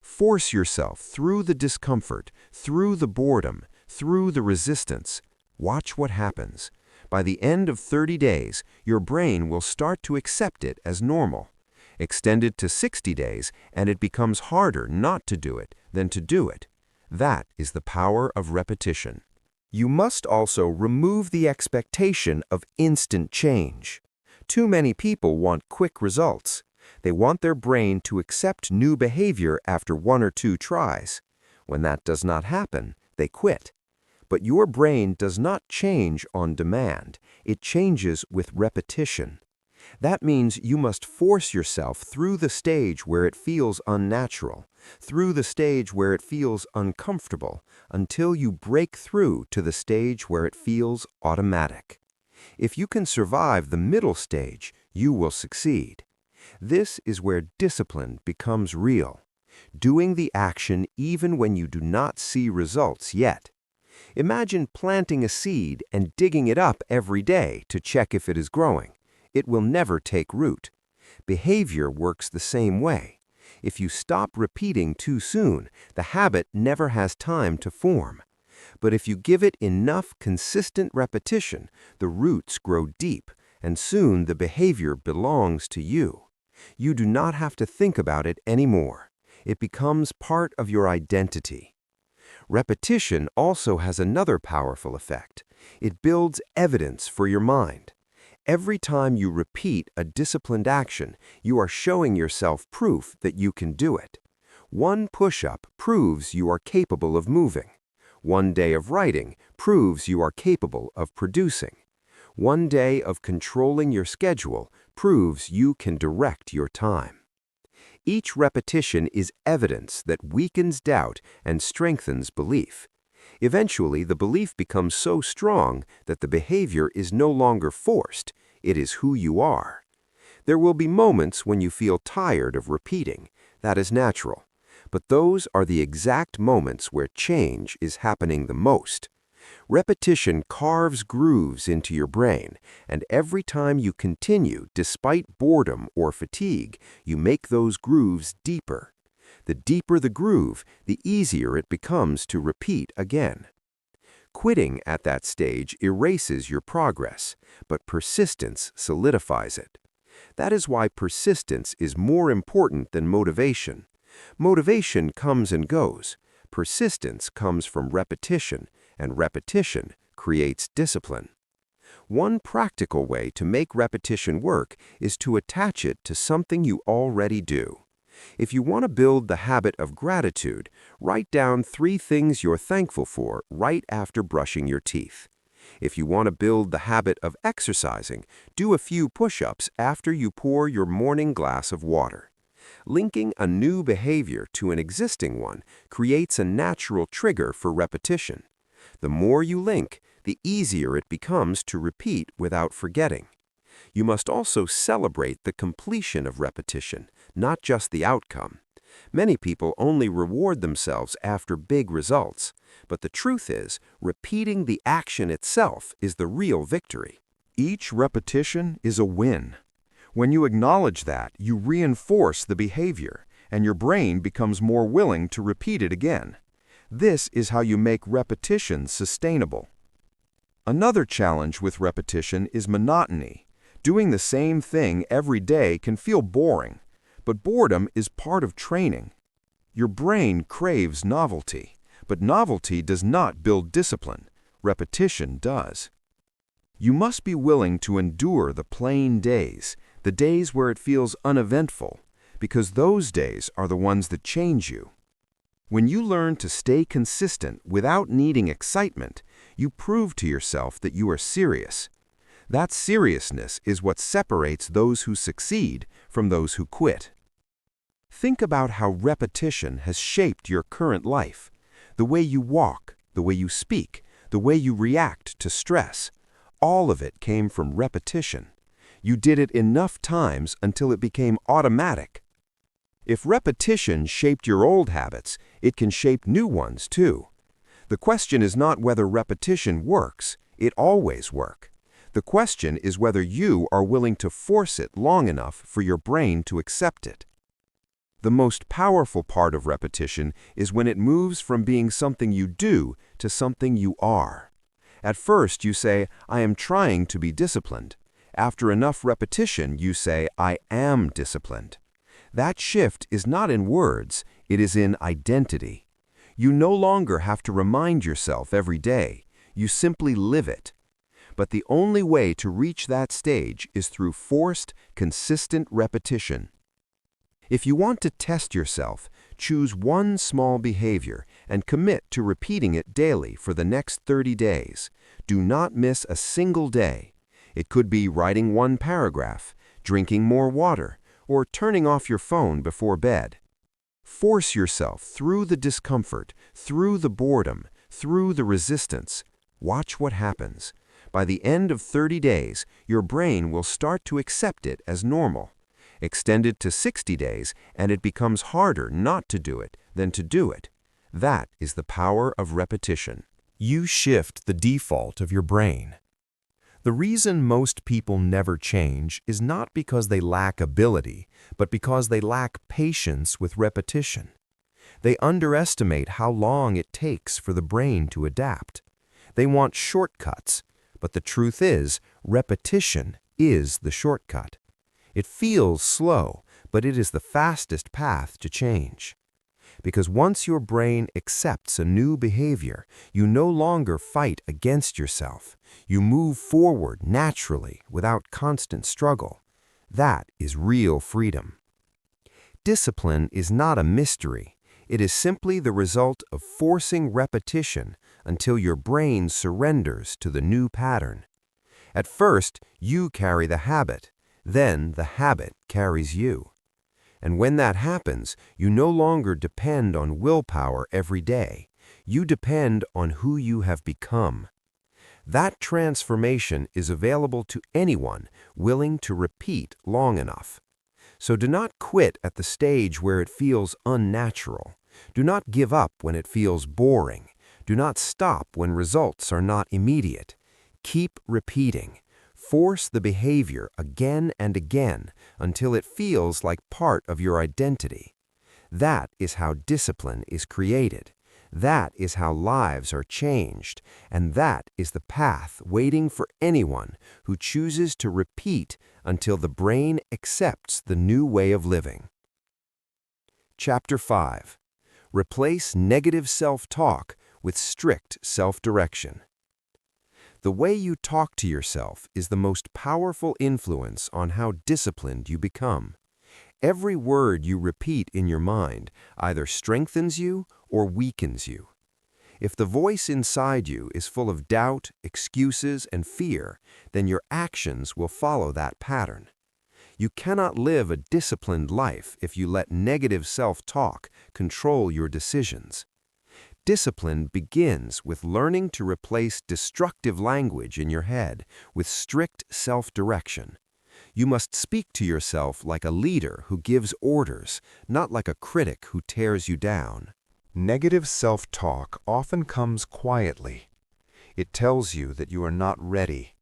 Force yourself through the discomfort, through the boredom, through the resistance. Watch what happens. By the end of 30 days, your brain will start to accept it as normal. Extend it to 60 days, and it becomes harder not to do it than to do it. That is the power of repetition. You must also remove the expectation of instant change. Too many people want quick results. They want their brain to accept new behavior after 1 or 2 tries. When that does not happen, they quit. But your brain does not change on demand. It changes with repetition. That means you must force yourself through the stage where it feels unnatural, through the stage where it feels uncomfortable, until you break through to the stage where it feels automatic. If you can survive the middle stage, you will succeed. This is where discipline becomes real, doing the action even when you do not see results yet. Imagine planting a seed and digging it up every day to check if it is growing. It will never take root. Behavior works the same way. If you stop repeating too soon, the habit never has time to form. But if you give it enough consistent repetition, the roots grow deep, and soon the behavior belongs to you. You do not have to think about it anymore. It becomes part of your identity. Repetition also has another powerful effect. It builds evidence for your mind. Every time you repeat a disciplined action, you are showing yourself proof that you can do it. One push-up proves you are capable of moving. One day of writing proves you are capable of producing. One day of controlling your schedule proves you can direct your time. Each repetition is evidence that weakens doubt and strengthens belief. Eventually, the belief becomes so strong that the behavior is no longer forced, it is who you are. There will be moments when you feel tired of repeating. That is natural. But those are the exact moments where change is happening the most. Repetition carves grooves into your brain, and every time you continue, despite boredom or fatigue, you make those grooves deeper. The deeper the groove, the easier it becomes to repeat again. Quitting at that stage erases your progress, but persistence solidifies it. That is why persistence is more important than motivation. Motivation comes and goes. Persistence comes from repetition, and repetition creates discipline. One practical way to make repetition work is to attach it to something you already do. If you want to build the habit of gratitude, write down 3 things you're thankful for right after brushing your teeth. If you want to build the habit of exercising, do a few push-ups after you pour your morning glass of water. Linking a new behavior to an existing one creates a natural trigger for repetition. The more you link,
the easier it becomes to repeat without forgetting. You must also celebrate the completion of repetition, not just the outcome. Many people only reward themselves after big results, but the truth is, repeating the action itself is the real victory.
Each repetition is a win. When you acknowledge that, you reinforce the behavior, and your brain becomes more willing to repeat it again. This is how you make repetition sustainable. Another challenge with repetition is monotony. Doing the same thing every day can feel boring, but boredom is part of training. Your brain craves novelty, but novelty does not build discipline. Repetition does. You must be willing to endure the plain days, the days where it feels uneventful, because those days are the ones that change you. When you learn to stay consistent without needing excitement, you prove to yourself that you are serious. That seriousness is what separates those who succeed from those who quit. Think about how repetition has shaped your current life. The way you walk, the way you speak, the way you react to stress. All of it came from repetition. You did it enough times until it became automatic. If repetition shaped your old habits, it can shape new ones too. The question is not whether repetition works. It always works. The question is whether you are willing to force it long enough for your brain to accept it. The most powerful part of repetition is when it moves from being something you do to something you are. At first you say, I am trying to be disciplined. After enough repetition, you say, I am disciplined. That shift is not in words, it is in identity. You no longer have to remind yourself every day. You simply live it. But the only way to reach that stage is through forced, consistent repetition. If you want to test yourself, choose one small behavior and commit to repeating it daily for the next 30 days. Do not miss a single day. It could be writing one paragraph, drinking more water, or turning off your phone before bed. Force yourself through the discomfort, through the boredom, through the resistance. Watch what happens. By the end of 30 days, your brain will start to accept it as normal. Extend it to 60 days, and it becomes harder not to do it than to do it. That is the power of repetition. You shift the default of your brain. The reason most people never change is not because they lack ability, but because they lack patience with repetition. They underestimate how long it takes for the brain to adapt. They want shortcuts, but the truth is, repetition is the shortcut. It feels slow, but it is the fastest path to change. Because once your brain accepts a new behavior, you no longer fight against yourself. You move forward naturally without constant struggle. That is real freedom. Discipline is not a mystery. It is simply the result of forcing repetition until your brain surrenders to the new pattern. At first, you carry the habit. Then the habit carries you. And when that happens, you no longer depend on willpower every day. You depend on who you have become. That transformation is available to anyone willing to repeat long enough. So do not quit at the stage where it feels unnatural. Do not give up when it feels boring. Do not stop when results are not immediate. Keep repeating. Force the behavior again and again until it feels like part of your identity. That is how discipline is created. That is how lives are changed. And that is the path waiting for anyone who chooses to repeat until the brain accepts the new way of living. Chapter 5. Replace negative self-talk with strict self-direction. The way you talk to yourself is the most powerful influence on how disciplined you become. Every word you repeat in your mind either strengthens you or weakens you. If the voice inside you is full of doubt, excuses, and fear, then your actions will follow that pattern. You cannot live a disciplined life if you let negative self-talk control your decisions.
Discipline begins with learning to replace destructive language in your head with strict self-direction. You must speak to yourself like a leader who gives orders, not like a critic who tears you down.
Negative self-talk often comes quietly. It tells you that you are not ready.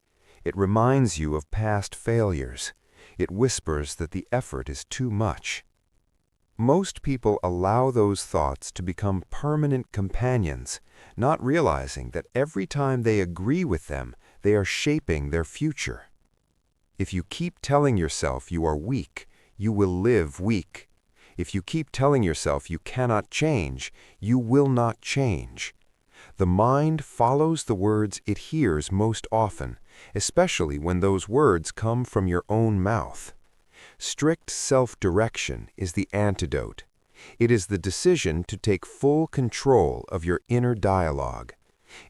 It reminds you of past failures. It whispers that the effort is too much. Most people allow those thoughts to become permanent companions, not realizing that every time they agree with them, they are shaping their future. If you keep telling yourself you are weak, you will live weak. If you keep telling yourself you cannot change, you will not change. The mind follows the words it hears most often, especially when those words come from your own mouth. Strict self-direction is the antidote. It is the decision to take full control of your inner dialogue.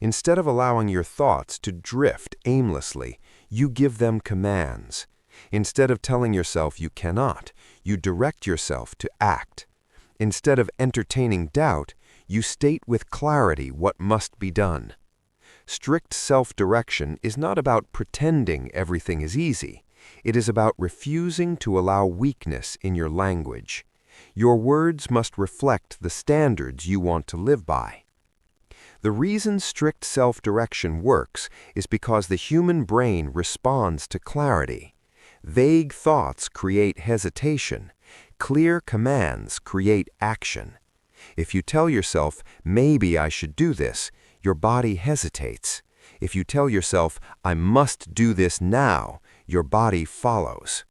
Instead of allowing your thoughts to drift aimlessly, you give them commands. Instead of telling yourself you cannot, you direct yourself to act. Instead of entertaining doubt, you state with clarity what must be done. Strict self-direction is not about pretending everything is easy. It is about refusing to allow weakness in your language. Your words must reflect the standards you want to live by. The reason strict self-direction works is because the human brain responds to clarity. Vague thoughts create hesitation. Clear commands create action. If you tell yourself, maybe I should do this, your body hesitates. If you tell yourself, I must do this now, your body follows.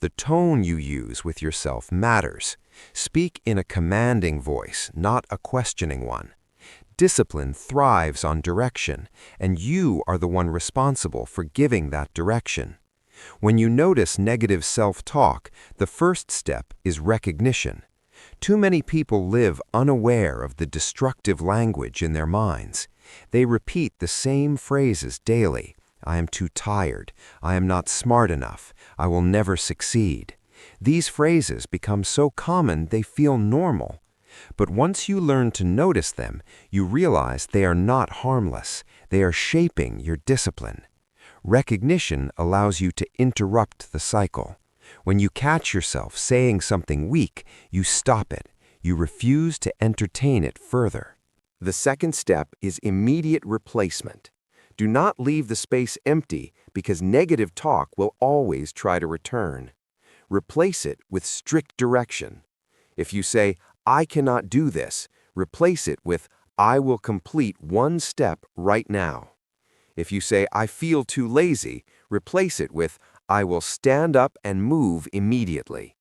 The tone you use with yourself matters. Speak in a commanding voice, not a questioning one. Discipline thrives on direction, and you are the one responsible for giving that direction. When you notice negative self-talk, the first step is recognition. Too many people live unaware of the destructive language in their minds. They repeat the same phrases daily. I am too tired. I am not smart enough. I will never succeed. These phrases become so common they feel normal. But once you learn to notice them, you realize they are not harmless. They are shaping your discipline. Recognition allows you to interrupt the cycle. When you catch yourself saying something weak, you stop it. You refuse to entertain it further. The second step is immediate replacement. Do not leave the space empty because negative talk will always try to return. Replace it with strict direction. If you say, I cannot do this, replace it with, I will complete one step right now. If you say, I feel too lazy, replace it with, I will stand up and move immediately.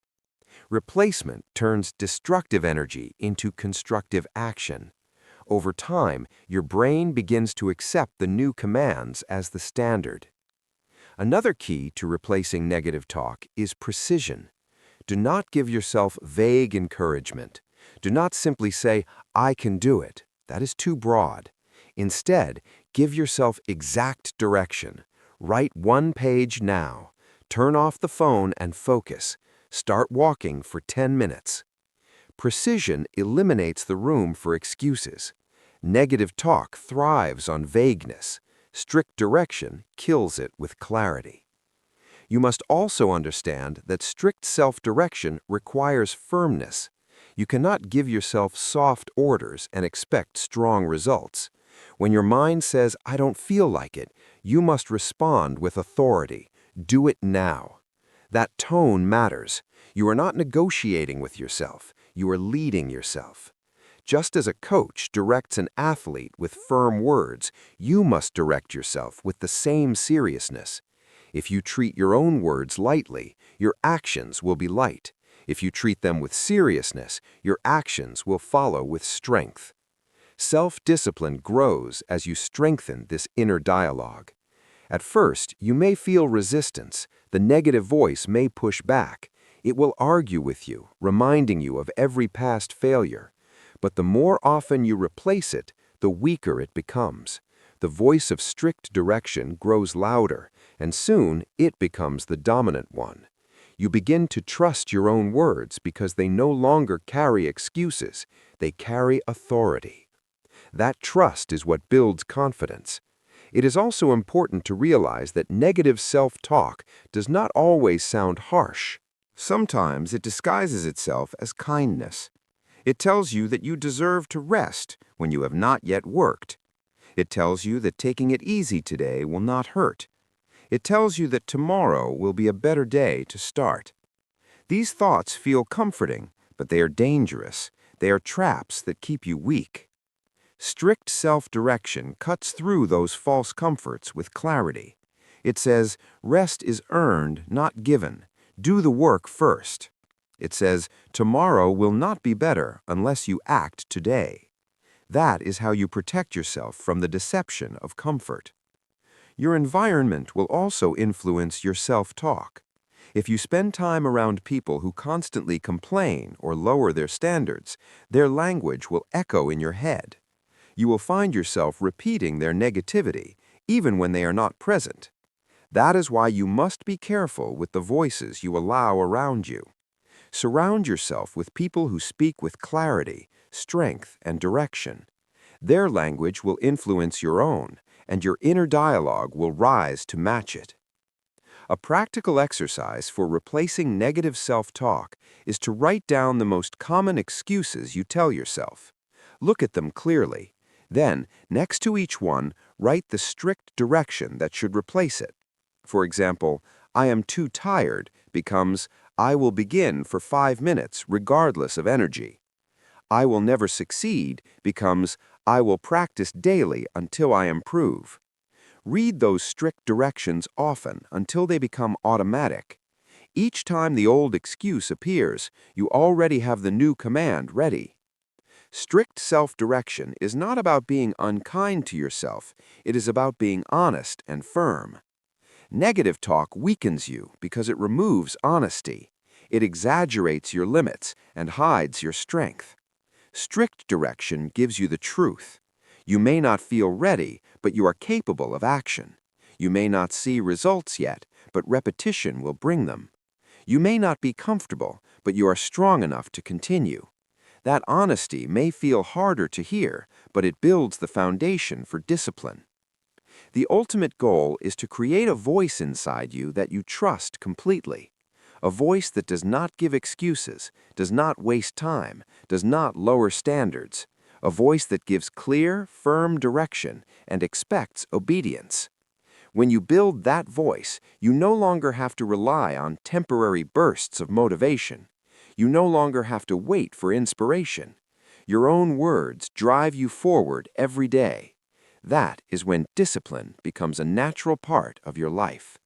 Replacement turns destructive energy into constructive action. Over time, your brain begins to accept the new commands as the standard. Another key to replacing negative talk is precision. Do not give yourself vague encouragement. Do not simply say, I can do it. That is too broad. Instead, give yourself exact direction. Write one page now. Turn off the phone and focus. Start walking for 10 minutes. Precision eliminates the room for excuses. Negative talk thrives on vagueness. Strict direction kills it with clarity. You must also understand that strict self-direction requires firmness. You cannot give yourself soft orders and expect strong results. When your mind says, I don't feel like it, you must respond with authority. Do it now. That tone matters. You are not negotiating with yourself. You are leading yourself. Just as a coach directs an athlete with firm words, you must direct yourself with the same seriousness. If you treat your own words lightly, your actions will be light. If you treat them with seriousness, your actions will follow with strength. Self-discipline grows as you strengthen this inner dialogue. At first, you may feel resistance. The negative voice may push back. It will argue with you, reminding you of every past failure. But the more often you replace it, the weaker it becomes. The voice of strict direction grows louder, and soon it becomes the dominant one. You begin to trust your own words because they no longer carry excuses. They carry authority.
That trust is what builds confidence. It is also important to realize that negative self-talk does not always sound harsh. Sometimes it disguises itself as kindness. It tells you that you deserve to rest when you have not yet worked. It tells you that taking it easy today will not hurt. It tells you that tomorrow will be a better day to start. These thoughts feel comforting, but they are dangerous. They are traps that keep you weak. Strict self-direction cuts through those false comforts with clarity. It says, rest is earned, not given. Do the work first. It says, tomorrow will not be better unless you act today. That is how you protect yourself from the deception of comfort. Your environment will also influence your self-talk. If you spend time around people who constantly complain or lower their standards, their language will echo in your head. You will find yourself repeating their negativity, even when they are not present. That is why you must be careful with the voices you allow around you. Surround yourself with people who speak with clarity, strength, and direction. Their language will influence your own, and your inner dialogue will rise to match it. A practical exercise for replacing negative self-talk is to write down the most common excuses you tell yourself. Look at them clearly. Then, next to each one, write the strict direction that should replace it. For example, I am too tired becomes, I will begin for 5 minutes regardless of energy. I will never succeed becomes, I will practice daily until I improve. Read those strict directions often until they become automatic. Each time the old excuse appears, you already have the new command ready. Strict self-direction is not about being unkind to yourself. It is about being honest and firm. Negative talk weakens you because it removes honesty. It exaggerates your limits and hides your strength. Strict direction gives you the truth. You may not feel ready, but you are capable of action. You may not see results yet, but repetition will bring them. You may not be comfortable, but you are strong enough to continue. That honesty may feel harder to hear, but it builds the foundation for discipline. The ultimate goal is to create a voice inside you that you trust completely. A voice that does not give excuses, does not waste time, does not lower standards. A voice that gives clear, firm direction and expects obedience. When you build that voice, you no longer have to rely on temporary bursts of motivation. You no longer have to wait for inspiration. Your own words drive you forward every day. That is when discipline becomes a natural part of your life.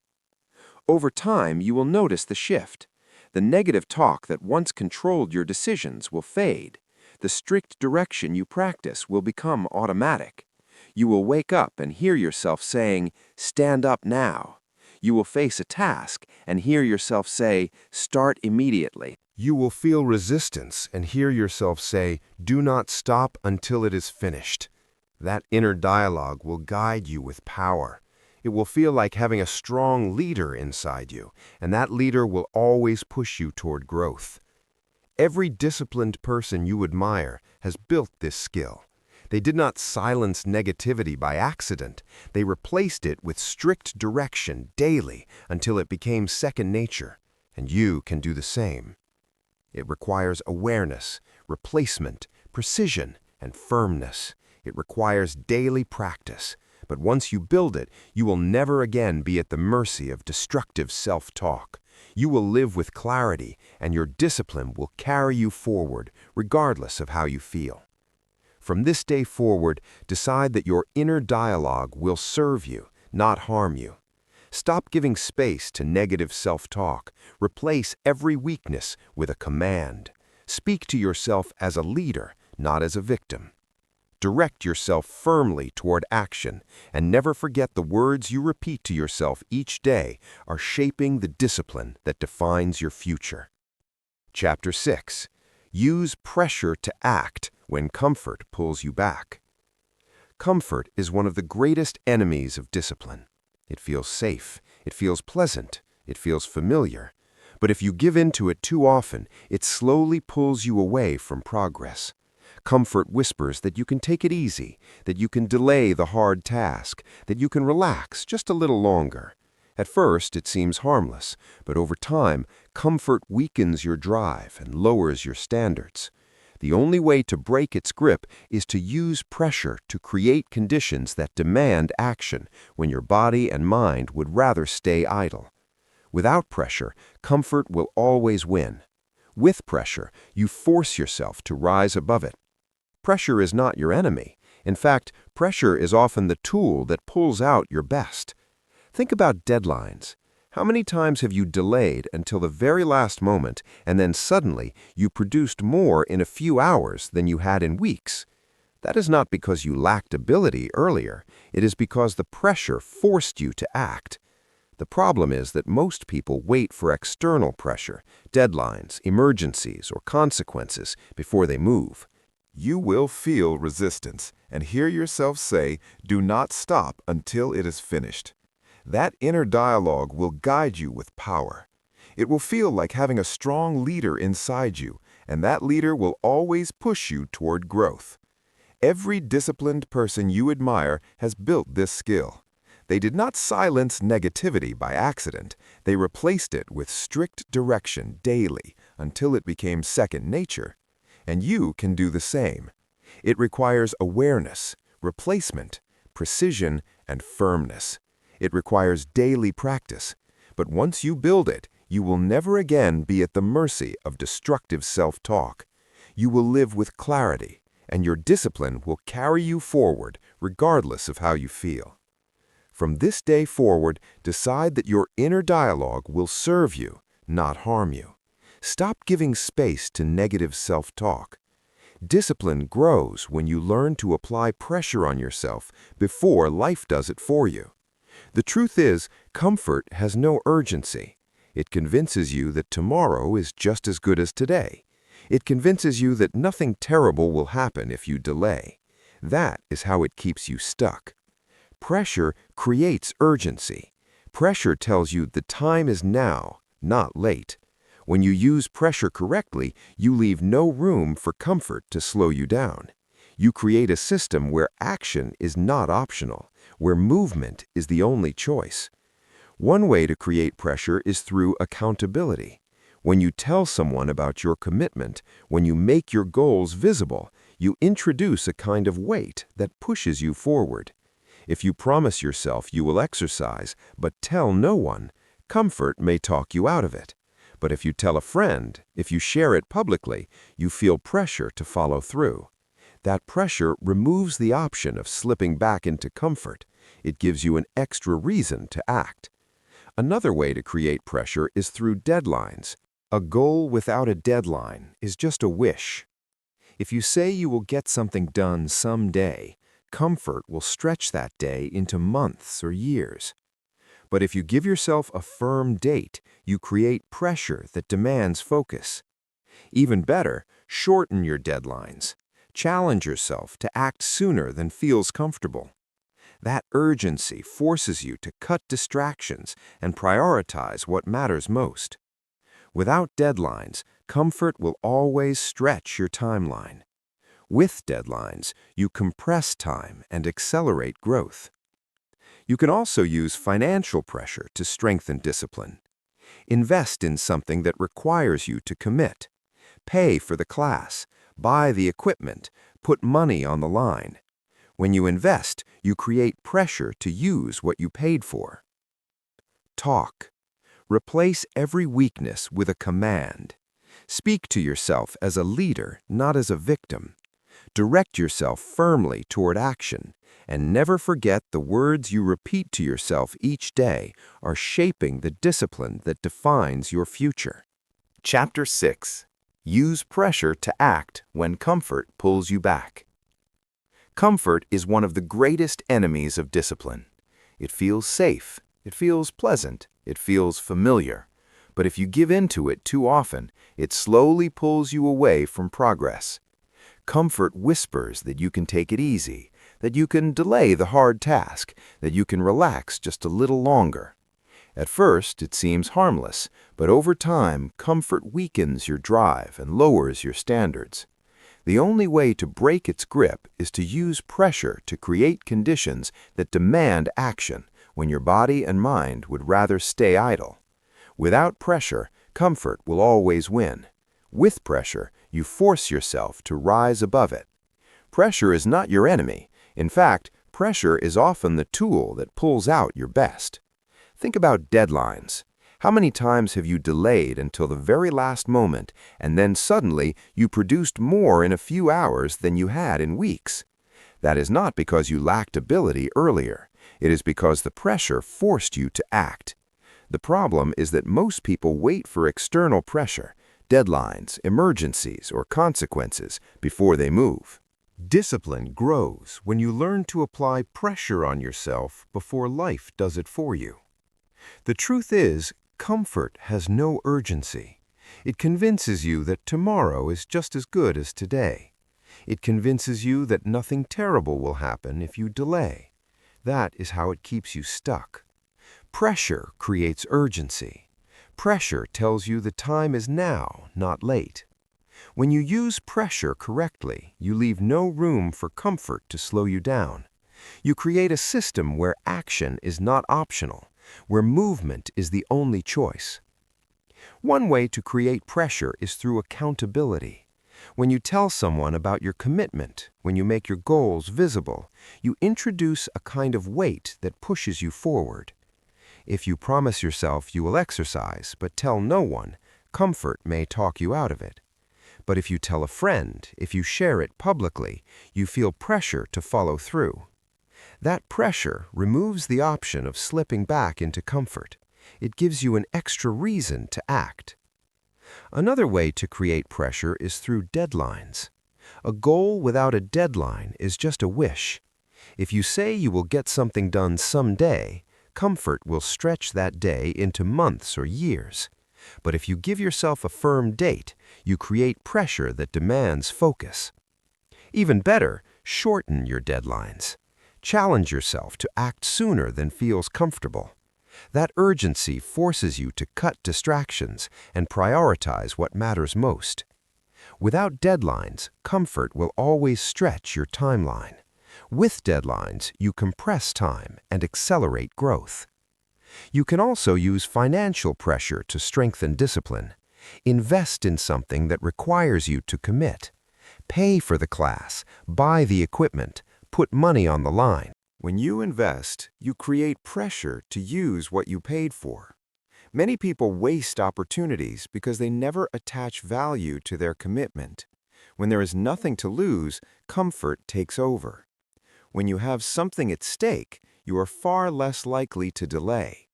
Over time, you will notice the shift. The negative talk that once controlled your decisions will fade. The strict direction you practice will become automatic. You will wake up and hear yourself saying, "Stand up now." You will face a task and hear yourself say, "Start immediately."
You will feel resistance and hear yourself say, "Do not stop until it is finished." That inner dialogue will guide you with power. It will feel like having a strong leader inside you, and that leader will always push you toward growth. Every disciplined person you admire has built this skill. They did not silence negativity by accident. They replaced it with strict direction daily until it became second nature, and you can do the same. It requires awareness, replacement, precision, and firmness. It requires daily practice. But once you build it, you will never again be at the mercy of destructive self-talk. You will live with clarity, and your discipline will carry you forward, regardless of how you feel. From this day forward, decide that your inner dialogue will serve you, not harm you. Stop giving space to negative self-talk. Replace every weakness with a command. Speak to yourself as a leader, not as a victim. Direct yourself firmly toward action, and never forget the words you repeat to yourself each day are shaping the discipline that defines your future. Chapter 6. Use pressure to act when comfort pulls you back. Comfort is one of the greatest enemies of discipline. It feels safe, it feels pleasant, it feels familiar. But if you give in to it too often, it slowly pulls you away from progress.
Comfort whispers that you can take it easy, that you can delay the hard task, that you can relax just a little longer. At first, it seems harmless, but over time, comfort weakens your drive and lowers your standards. The only way to break its grip is to use pressure to create conditions that demand action when your body and mind would rather stay idle. Without pressure, comfort will always win. With pressure, you force yourself to rise above it. Pressure is not your enemy. In fact, pressure is often the tool that pulls out your best. Think about deadlines. How many times have you delayed until the very last moment, and then suddenly you produced more in a few hours than you had in weeks? That is not because you lacked ability earlier. It is because the pressure forced you to act. The problem is that most people wait for external pressure, deadlines, emergencies, or consequences before they move.
You will feel resistance and hear yourself say, "Do not stop until it is finished." That inner dialogue will guide you with power. It will feel like having a strong leader inside you, and that leader will always push you toward growth. Every disciplined person you admire has built this skill. They did not silence negativity by accident. They replaced it with strict direction daily until it became second nature. And you can do the same. It requires awareness, replacement, precision, and firmness. It requires daily practice. But once you build it, you will never again be at the mercy of destructive self-talk. You will live with clarity, and your discipline will carry you forward regardless of how you feel. From this day forward, decide that your inner dialogue will serve you, not harm you. Stop giving space to negative self-talk. Discipline grows when you learn to apply pressure on yourself before life does it for you. The truth is, comfort has no urgency. It convinces you that tomorrow is just as good as today. It convinces you that nothing terrible will happen if you delay. That is how it keeps you stuck. Pressure creates urgency. Pressure tells you the time is now, not late. When you use pressure correctly, you leave no room for comfort to slow you down. You create a system where action is not optional, where movement is the only choice. One way to create pressure is through accountability. When you tell someone about your commitment, when you make your goals visible, you introduce a kind of weight that pushes you forward. If you promise yourself you will exercise, but tell no one, comfort may talk you out of it. But if you tell a friend, if you share it publicly, you feel pressure to follow through. That pressure removes the option of slipping back into comfort. It gives you an extra reason to act. Another way to create pressure is through deadlines. A goal without a deadline is just a wish. If you say you will get something done someday, comfort will stretch that day into months or years. But if you give yourself a firm date, you create pressure that demands focus. Even better, shorten your deadlines. Challenge yourself to act sooner than feels comfortable. That urgency forces you to cut distractions and prioritize what matters most. Without deadlines, comfort will always stretch your timeline. With deadlines, you compress time and accelerate growth. You can also use financial pressure to strengthen discipline. Invest in something that requires you to commit. Pay for the class, buy the equipment, put money on the line. When you invest, you create pressure to use what you paid for. Talk. Replace every weakness with a command. Speak to yourself as a leader, not as a victim. Direct yourself firmly toward action, and never forget the words you repeat to yourself each day are shaping the discipline that defines your future. Chapter 6. Use pressure to act when comfort pulls you back. Comfort is one of the greatest enemies of discipline. It feels safe, it feels pleasant, it feels familiar. But if you give in to it too often, it slowly pulls you away from progress. Comfort whispers that you can take it easy, that you can delay the hard task, that you can relax just a little longer. At first, it seems harmless, but over time, comfort weakens your drive and lowers your standards. The only way to break its grip is to use pressure to create conditions that demand action when your body and mind would rather stay idle. Without pressure, comfort will always win. With pressure, you force yourself to rise above it. Pressure is not your enemy. In fact, pressure is often the tool that pulls out your best. Think about deadlines. How many times have you delayed until the very last moment, and then suddenly you produced more in a few hours than you had in weeks? That is not because you lacked ability earlier. It is because the pressure forced you to act. The problem is that most people wait for external pressure, deadlines, emergencies, or consequences before they move. Discipline grows when you learn to apply pressure on yourself before life does it for you. The truth is, comfort has no urgency. It convinces you that tomorrow is just as good as today. It convinces you that nothing terrible will happen if you delay. That is how it keeps you stuck. Pressure creates urgency. Pressure tells you the time is now, not late. When you use pressure correctly, you leave no room for comfort to slow you down. You create a system where action is not optional, where movement is the only choice. One way to create pressure is through accountability. When you tell someone about your commitment, when you make your goals visible, you introduce a kind of weight that pushes you forward. If you promise yourself you will exercise but tell no one, comfort may talk you out of it. But if you tell a friend, if you share it publicly, you feel pressure to follow through. That pressure removes the option of slipping back into comfort. It gives you an extra reason to act. Another way to create pressure is through deadlines. A goal without a deadline is just a wish. If you say you will get something done someday, comfort will stretch that day into months or years. But if you give yourself a firm date, you create pressure that demands focus. Even better, shorten your deadlines. Challenge yourself to act sooner than feels comfortable. That urgency forces you to cut distractions and prioritize what matters most. Without deadlines, comfort will always stretch your timeline. With deadlines, you compress time and accelerate growth. You can also use financial pressure to strengthen discipline. Invest in something that requires you to commit. Pay for the class, buy the equipment, put money on the line. When you invest, you create pressure to use what you paid for. Many people waste opportunities because they never attach value to their commitment. When there is nothing to lose, comfort takes over. When you have something at stake, you are far less likely to delay.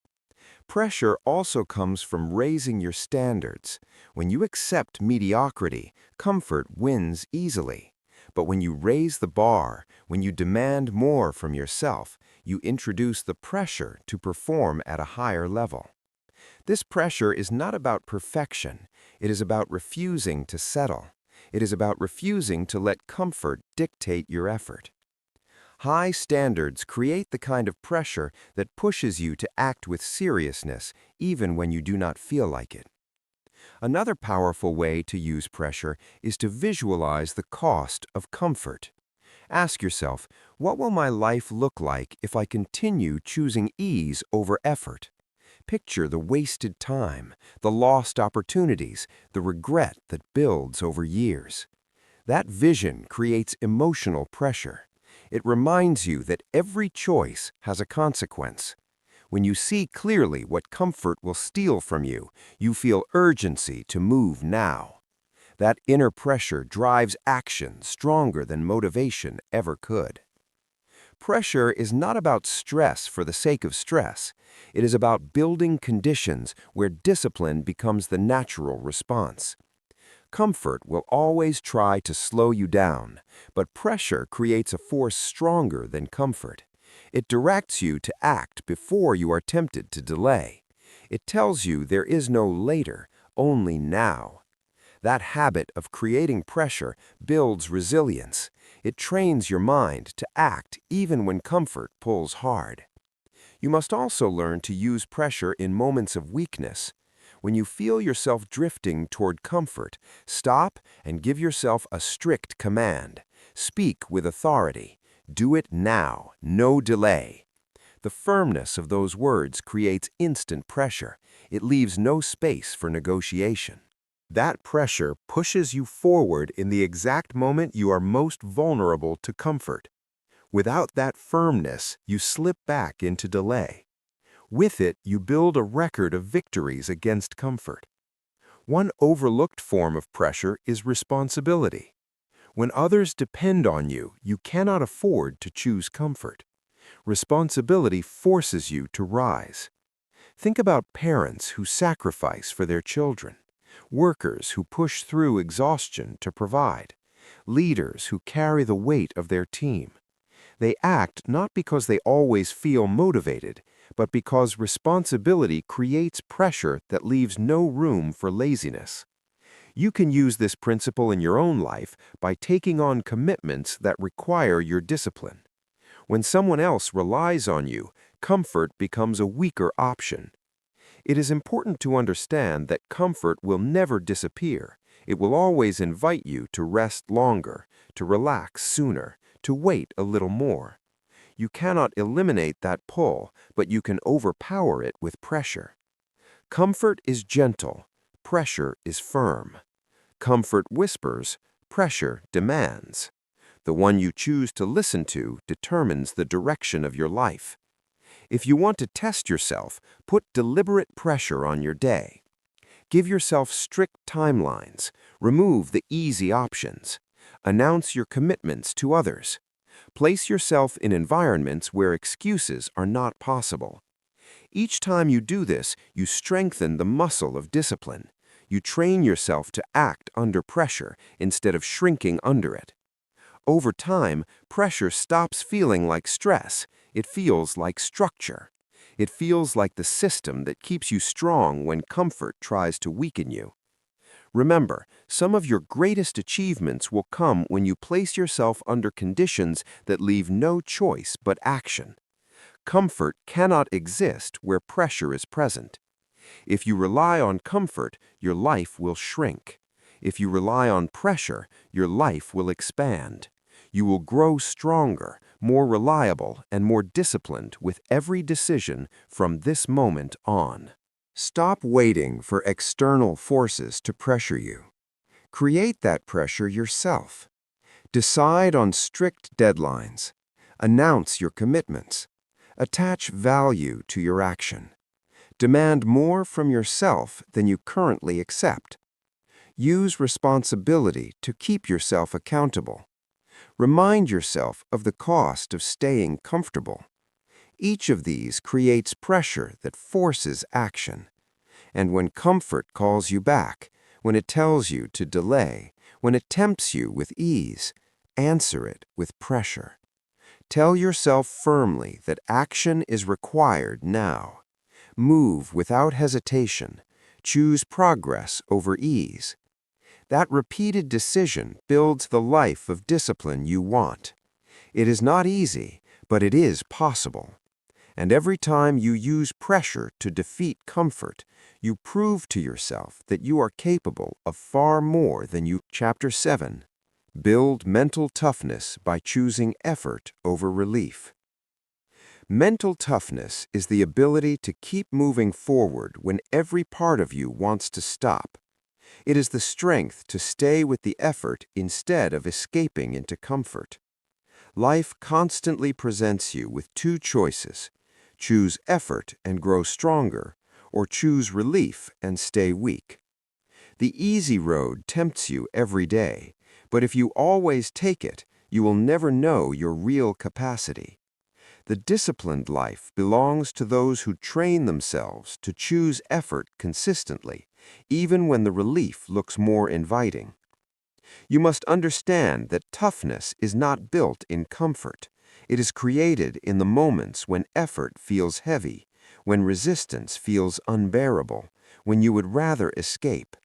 Pressure also comes from raising your standards. When you accept mediocrity, comfort wins easily. But when you raise the bar, when you demand more from yourself, you introduce the pressure to perform at a higher level. This pressure is not about perfection. It is about refusing to settle. It is about refusing to let comfort dictate your effort. High standards create the kind of pressure that pushes you to act with seriousness even when you do not feel like it. Another powerful way to use pressure is to visualize the cost of comfort. Ask yourself, what will my life look like if I continue choosing ease over effort? Picture the wasted time, the lost opportunities, the regret that builds over years. That vision creates emotional pressure. It reminds you that every choice has a consequence. When you see clearly what comfort will steal from you, you feel urgency to move now. That inner pressure drives action stronger than motivation ever could. Pressure is not about stress for the sake of stress. It is about building conditions where discipline becomes the natural response. Comfort will always try to slow you down, but pressure creates a force stronger than comfort. It directs you to act before you are tempted to delay. It tells you there is no later, only now. That habit of creating pressure builds resilience. It trains your mind to act even when comfort pulls hard. You must also learn to use pressure in moments of weakness.
When you feel yourself drifting toward comfort, stop and give yourself a strict command. Speak with authority. Do it now, no delay. The firmness of those words creates instant pressure. It leaves no space for negotiation. That pressure pushes you forward in the exact moment you are most vulnerable to comfort. Without that firmness, you slip back into delay. With it, you build a record of victories against comfort. One overlooked form of pressure is responsibility. When others depend on you, you cannot afford to choose comfort. Responsibility forces you to rise. Think about parents who sacrifice for their children, workers who push through exhaustion to provide, leaders who carry the weight of their team. They act not because they always feel motivated, but because responsibility creates pressure that leaves no room for laziness. You can use this principle in your own life by taking on commitments that require your discipline. When someone else relies on you, comfort becomes a weaker option. It is important to understand that comfort will never disappear. It will always invite you to rest longer, to relax sooner, to wait a little more. You cannot eliminate that pull, but you can overpower it with pressure. Comfort is gentle. Pressure is firm. Comfort whispers. Pressure demands. The one you choose to listen to determines the direction of your life. If you want to test yourself, put deliberate pressure on your day. Give yourself strict timelines. Remove the easy options. Announce your commitments to others. Place yourself in environments where excuses are not possible. Each time you do this, you strengthen the muscle of discipline. You train yourself to act under pressure instead of shrinking under it. Over time, pressure stops feeling like stress. It feels like structure. It feels like the system that keeps you strong when comfort tries to weaken you. Remember, some of your greatest achievements will come when you place yourself under conditions that leave no choice but action. Comfort cannot exist where pressure is present. If you rely on comfort, your life will shrink. If you rely on pressure, your life will expand. You will grow stronger, more reliable, and more disciplined with every decision from this moment on. Stop waiting for external forces to pressure you. Create that pressure yourself. Decide on strict deadlines. Announce your commitments. Attach value to your action. Demand more from yourself than you currently accept. Use responsibility to keep yourself accountable. Remind yourself of the cost of staying comfortable. Each of these creates pressure that forces action. And when comfort calls you back, when it tells you to delay, when it tempts you with ease, answer it with pressure. Tell yourself firmly that action is required now. Move without hesitation. Choose progress over ease. That repeated decision builds the life of discipline you want. It is not easy, but it is possible. And every time you use pressure to defeat comfort, you prove to yourself that you are capable of far more than you. Chapter 7. Build mental toughness by choosing effort over relief. Mental toughness is the ability to keep moving forward when every part of you wants to stop. It is the strength to stay with the effort instead of escaping into comfort. Life constantly presents you with two choices: choose effort and grow stronger, or choose relief and stay weak. The easy road tempts you every day, but if you always take it, you will never know your real capacity. The disciplined life belongs to those who train themselves to choose effort consistently, even when the relief looks more inviting. You must understand that toughness is not built in comfort. It is created in the moments when effort feels heavy, when resistance feels unbearable, when you would rather escape.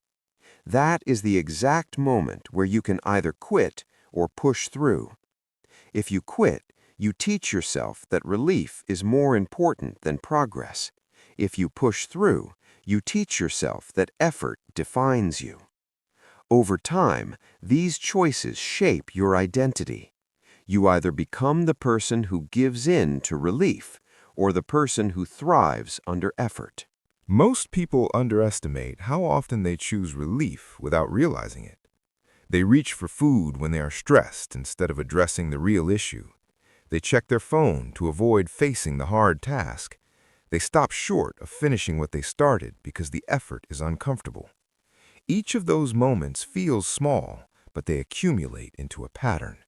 That is the exact moment where you can either quit or push through. If you quit, you teach yourself that relief is more important than progress. If you push through, You teach yourself that effort defines you. Over time, these choices shape your identity. You either become the person who gives in to relief or the person who thrives under effort.
Most people underestimate how often they choose relief without realizing it. They reach for food when they are stressed instead of addressing the real issue. They check their phone to avoid facing the hard task. They stop short of finishing what they started because the effort is uncomfortable. Each of those moments feels small, but they accumulate into a pattern.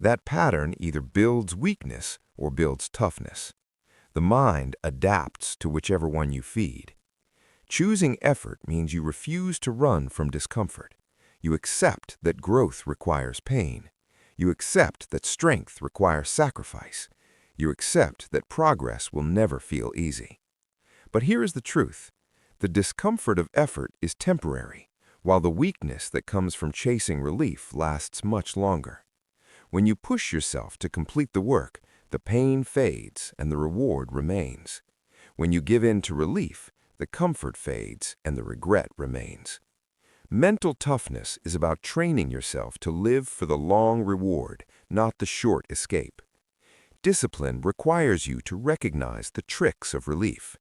That pattern either builds weakness or builds toughness. The mind adapts to whichever one you feed. Choosing effort means you refuse to run from discomfort. You accept that growth requires pain. You accept that strength requires sacrifice. You accept that progress will never feel easy. But here is the truth. The discomfort of effort is temporary, while the weakness that comes from chasing relief lasts much longer. When you push yourself to complete the work, the pain fades and the reward remains. When you give in to relief, the comfort fades and the regret remains. Mental toughness is about training yourself to live for the long reward, not the short escape. Discipline requires you to recognize the tricks of relief.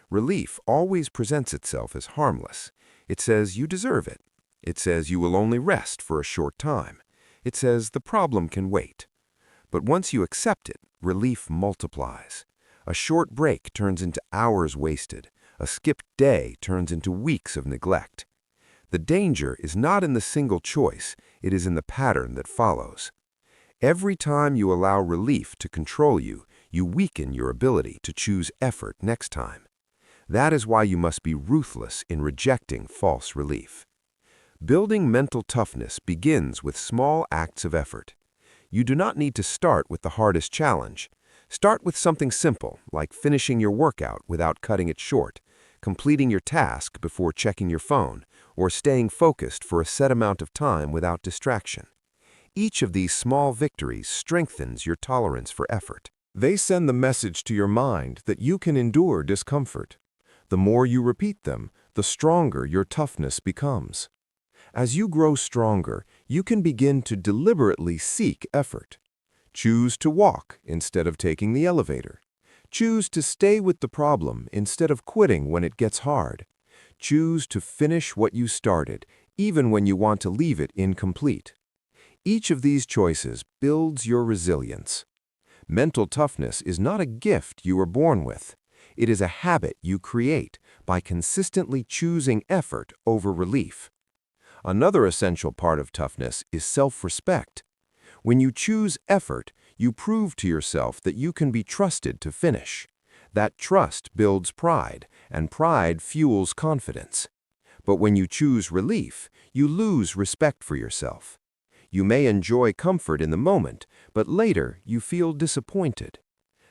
Relief always presents itself as harmless. It says you deserve it. It says you will only rest for a short time. It says the problem can wait. But once you accept it, relief multiplies. A short break turns into hours wasted. A skipped day turns into weeks of neglect. The danger is not in the single choice, it is in the pattern that follows. Every time you allow relief to control you, you weaken your ability to choose effort next time. That is why you must be ruthless in rejecting false relief. Building mental toughness begins with small acts of effort. You do not need to start with the hardest challenge. Start with something simple, like finishing your workout without cutting it short, completing your task before checking your phone, or staying focused for a set amount of time without distraction. Each of these small victories strengthens your tolerance for effort. They send the message to your mind that you can endure discomfort. The more you repeat them, the stronger your toughness becomes. As you grow stronger, you can begin to deliberately seek effort. Choose to walk instead of taking the elevator. Choose to stay with the problem instead of quitting when it gets hard. Choose to finish what you started, even when you want to leave it incomplete. Each of these choices builds your resilience. Mental toughness is not a gift you were born with. It is a habit you create by consistently choosing effort over relief. Another essential part of toughness is self-respect. When you choose effort, you prove to yourself that you can be trusted to finish. That trust builds pride, and pride fuels confidence. But when you choose relief, you lose respect for yourself. You may enjoy comfort in the moment, but later you feel disappointed.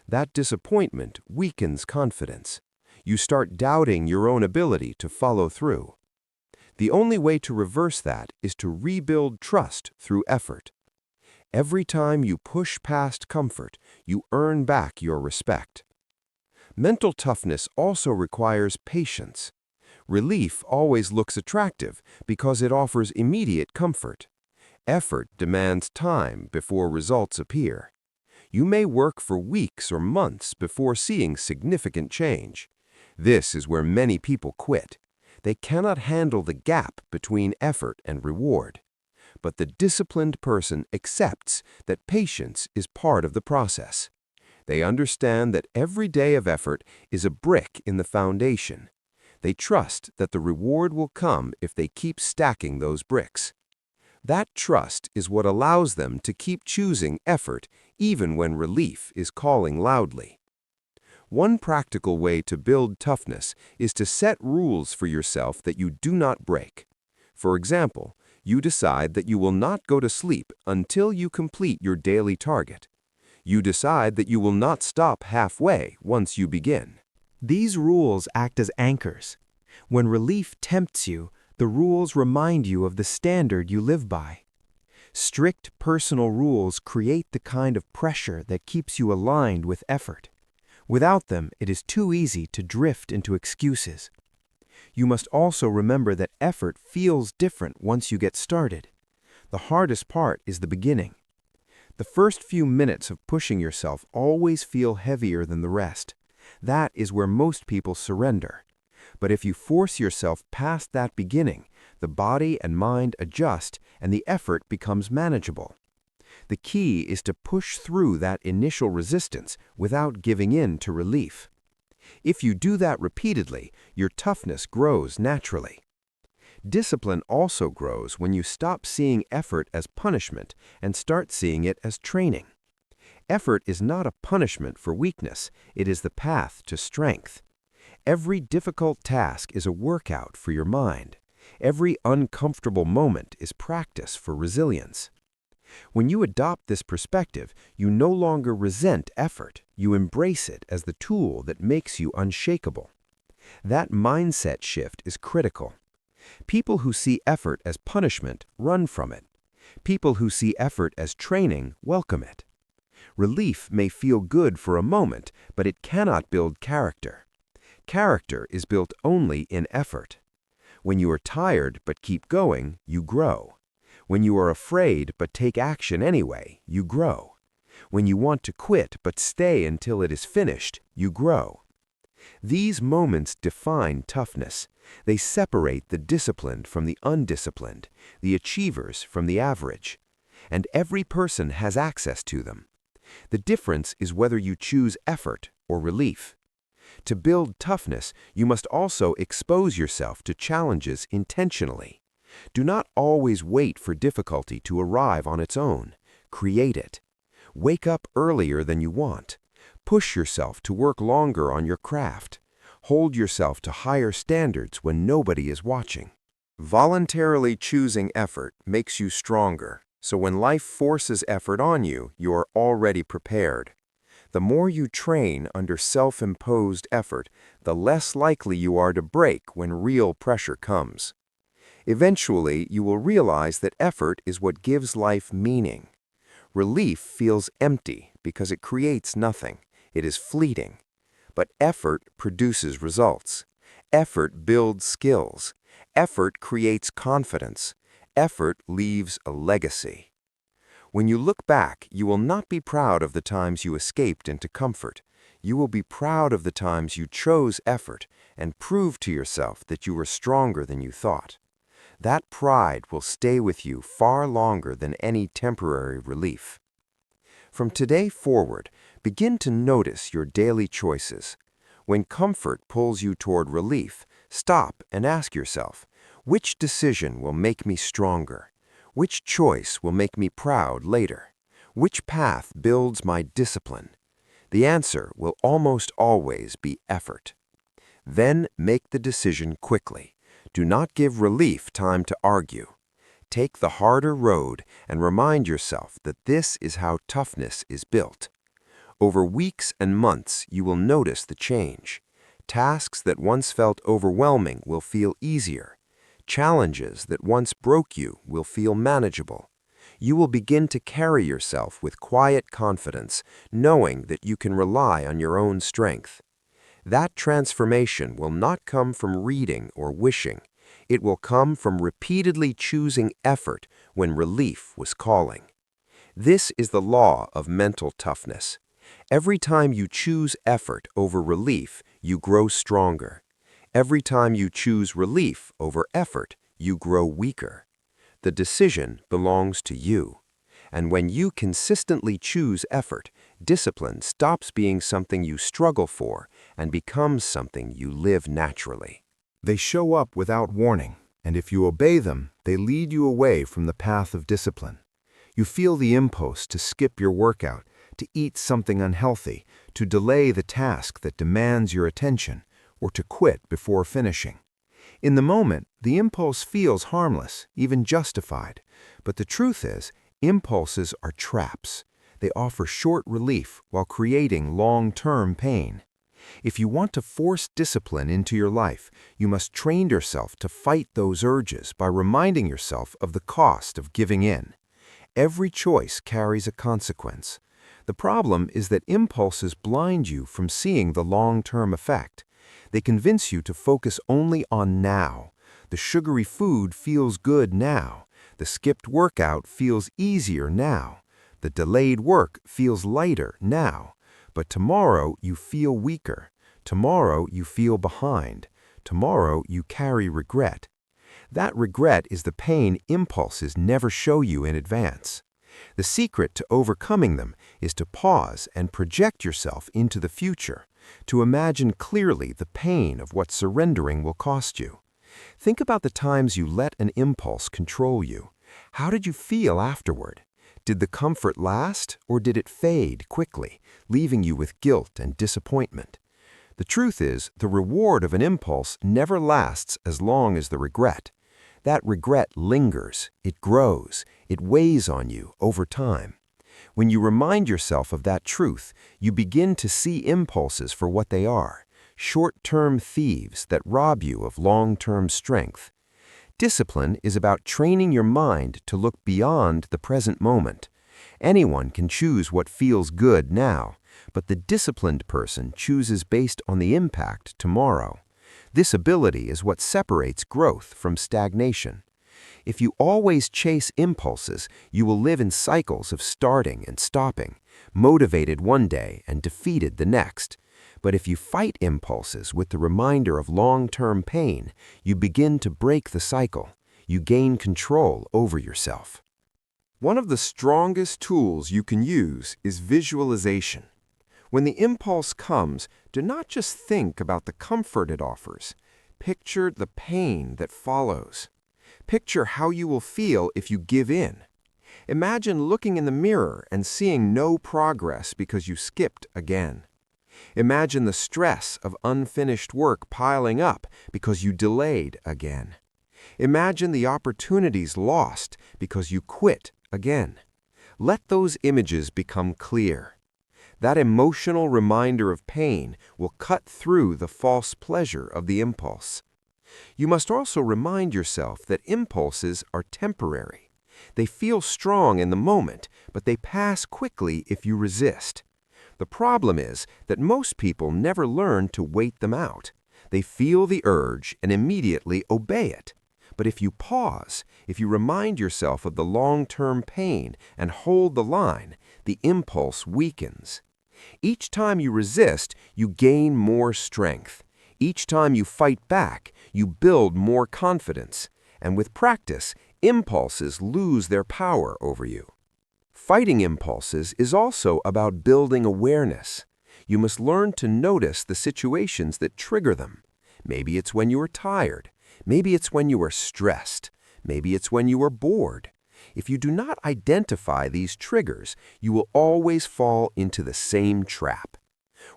That disappointment weakens confidence. You start doubting your own ability to follow through. The only way to reverse that is to rebuild trust through effort. Every time you push past comfort, you earn back your respect. Mental toughness also requires patience. Relief always looks attractive because it offers immediate comfort. Effort demands time before results appear. You may work for weeks or months before seeing significant change. This is where many people quit. They cannot handle the gap between effort and reward. But the disciplined person accepts that patience is part of the process. They understand that every day of effort is a brick in the foundation. They trust that the reward will come if they keep stacking those bricks. That trust is what allows them to keep choosing effort even when relief is calling loudly. One practical way to build toughness is to set rules for yourself that you do not break. For example, you decide that you will not go to sleep until you complete your daily target. You decide that you will not stop halfway once you begin.
These rules act as anchors. When relief tempts you, the rules remind you of the standard you live by. Strict personal rules create the kind of pressure that keeps you aligned with effort. Without them, it is too easy to drift into excuses. You must also remember that effort feels different once you get started. The hardest part is the beginning. The first few minutes of pushing yourself always feel heavier than the rest. That is where most people surrender. But if you force yourself past that beginning, the body and mind adjust and the effort becomes manageable. The key is to push through that initial resistance without giving in to relief. If you do that repeatedly, your toughness grows naturally. Discipline also grows when you stop seeing effort as punishment and start seeing it as training. Effort is not a punishment for weakness, it is the path to strength. Every difficult task is a workout for your mind. Every uncomfortable moment is practice for resilience. When you adopt this perspective, you no longer resent effort, you embrace it as the tool that makes you unshakable. That mindset shift is critical. People who see effort as punishment run from it. People who see effort as training welcome it. Relief may feel good for a moment, but it cannot build character. Character is built only in effort. When you are tired but keep going, you grow. When you are afraid but take action anyway, you grow. When you want to quit but stay until it is finished, you grow. These moments define toughness. They separate the disciplined from the undisciplined, the achievers from the average. And every person has access to them. The difference is whether you choose effort or relief. To build toughness, you must also expose yourself to challenges intentionally. Do not always wait for difficulty to arrive on its own. Create it. Wake up earlier than you want. Push yourself to work longer on your craft. Hold yourself to higher standards when nobody is watching. Voluntarily choosing effort makes you stronger, so when life forces effort on you, you are already prepared. The more you train under self-imposed effort, the less likely you are to break when real pressure comes. Eventually, you will realize that effort is what gives life meaning. Relief feels empty because it creates nothing. It is fleeting. But effort produces results. Effort builds skills. Effort creates confidence. Effort leaves a legacy. When you look back, you will not be proud of the times you escaped into comfort. You will be proud of the times you chose effort and proved to yourself that you were stronger than you thought. That pride will stay with you far longer than any temporary relief. From today forward, begin to notice your daily choices. When comfort pulls you toward relief, stop and ask yourself, which decision will make me stronger? Which choice will make me proud later? Which path builds my discipline? The answer will almost always be effort. Then make the decision quickly. Do not give relief time to argue. Take the harder road and remind yourself that this is how toughness is built. Over weeks and months, you will notice the change. Tasks that once felt overwhelming will feel easier. Challenges that once broke you will feel manageable. You will begin to carry yourself with quiet confidence, knowing that you can rely on your own strength. That transformation will not come from reading or wishing. It will come from repeatedly choosing effort when relief was calling. This is the law of mental toughness. Every time you choose effort over relief, you grow stronger. Every time you choose relief over effort, you grow weaker. The decision belongs to you. And when you consistently choose effort, discipline stops being something you struggle for and becomes something you live naturally.
They show up without warning, and if you obey them, they lead you away from the path of discipline. You feel the impulse to skip your workout, to eat something unhealthy, to delay the task that demands your attention, or to quit before finishing. In the moment, the impulse feels harmless, even justified. But the truth is, impulses are traps. They offer short relief while creating long-term pain. If you want to force discipline into your life, you must train yourself to fight those urges by reminding yourself of the cost of giving in. Every choice carries a consequence. The problem is that impulses blind you from seeing the long-term effect. They convince you to focus only on now. The sugary food feels good now. The skipped workout feels easier now. The delayed work feels lighter now. But tomorrow you feel weaker. Tomorrow you feel behind. Tomorrow you carry regret. That regret is the pain impulses never show you in advance. The secret to overcoming them is to pause and project yourself into the future, to imagine clearly the pain of what surrendering will cost you. Think about the times you let an impulse control you. How did you feel afterward? Did the comfort last, or did it fade quickly, leaving you with guilt and disappointment? The truth is, the reward of an impulse never lasts as long as the regret. That regret lingers, it grows, it weighs on you over time. When you remind yourself of that truth, you begin to see impulses for what they are, short-term thieves that rob you of long-term strength. Discipline is about training your mind to look beyond the present moment. Anyone can choose what feels good now, but the disciplined person chooses based on the impact tomorrow. This ability is what separates growth from stagnation. If you always chase impulses, you will live in cycles of starting and stopping, motivated one day and defeated the next. But if you fight impulses with the reminder of long-term pain, you begin to break the cycle. You gain control over yourself.
One of the strongest tools you can use is visualization. When the impulse comes, do not just think about the comfort it offers. Picture the pain that follows. Picture how you will feel if you give in. Imagine looking in the mirror and seeing no progress because you skipped again. Imagine the stress of unfinished work piling up because you delayed again. Imagine the opportunities lost because you quit again. Let those images become clear. That emotional reminder of pain will cut through the false pleasure of the impulse. You must also remind yourself that impulses are temporary. They feel strong in the moment, but they pass quickly if you resist. The problem is that most people never learn to wait them out. They feel the urge and immediately obey it. But if you pause, if you remind yourself of the long-term pain and hold the line, the impulse weakens. Each time you resist, you gain more strength. Each time you fight back, you build more confidence. And with practice, impulses lose their power over you. Fighting impulses is also about building awareness. You must learn to notice the situations that trigger them. Maybe it's when you are tired. Maybe it's when you are stressed. Maybe it's when you are bored. If you do not identify these triggers, you will always fall into the same trap.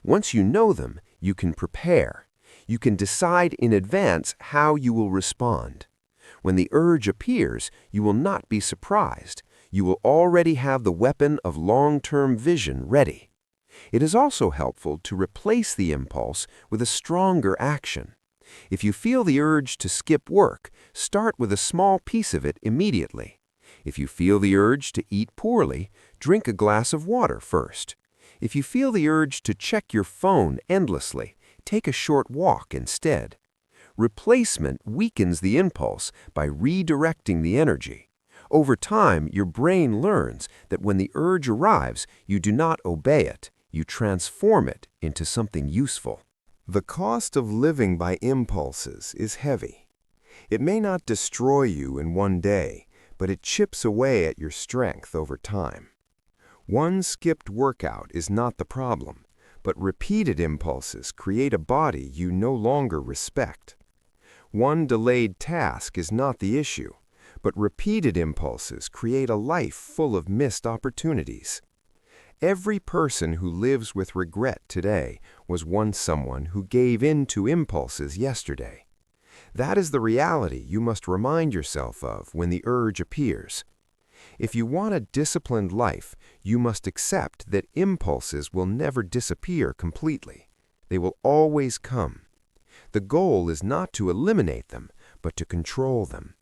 Once you know them, you can prepare. You can decide in advance how you will respond. When the urge appears, you will not be surprised. You will already have the weapon of long-term vision ready. It is also helpful to replace the impulse with a stronger action. If you feel the urge to skip work, start with a small piece of it immediately. If you feel the urge to eat poorly, drink a glass of water first. If you feel the urge to check your phone endlessly, take a short walk instead. Replacement weakens the impulse by redirecting the energy. Over time, your brain learns that when the urge arrives, you do not obey it, you transform it into something useful.
The cost of living by impulses is heavy. It may not destroy you in one day, but it chips away at your strength over time. One skipped workout is not the problem, but repeated impulses create a body you no longer respect. One delayed task is not the issue, but repeated impulses create a life full of missed opportunities. Every person who lives with regret today was once someone who gave in to impulses yesterday. That is the reality you must remind yourself of when the urge appears. If you want a disciplined life, you must accept that impulses will never disappear completely. They will always come. The goal is not to eliminate them, but to control them.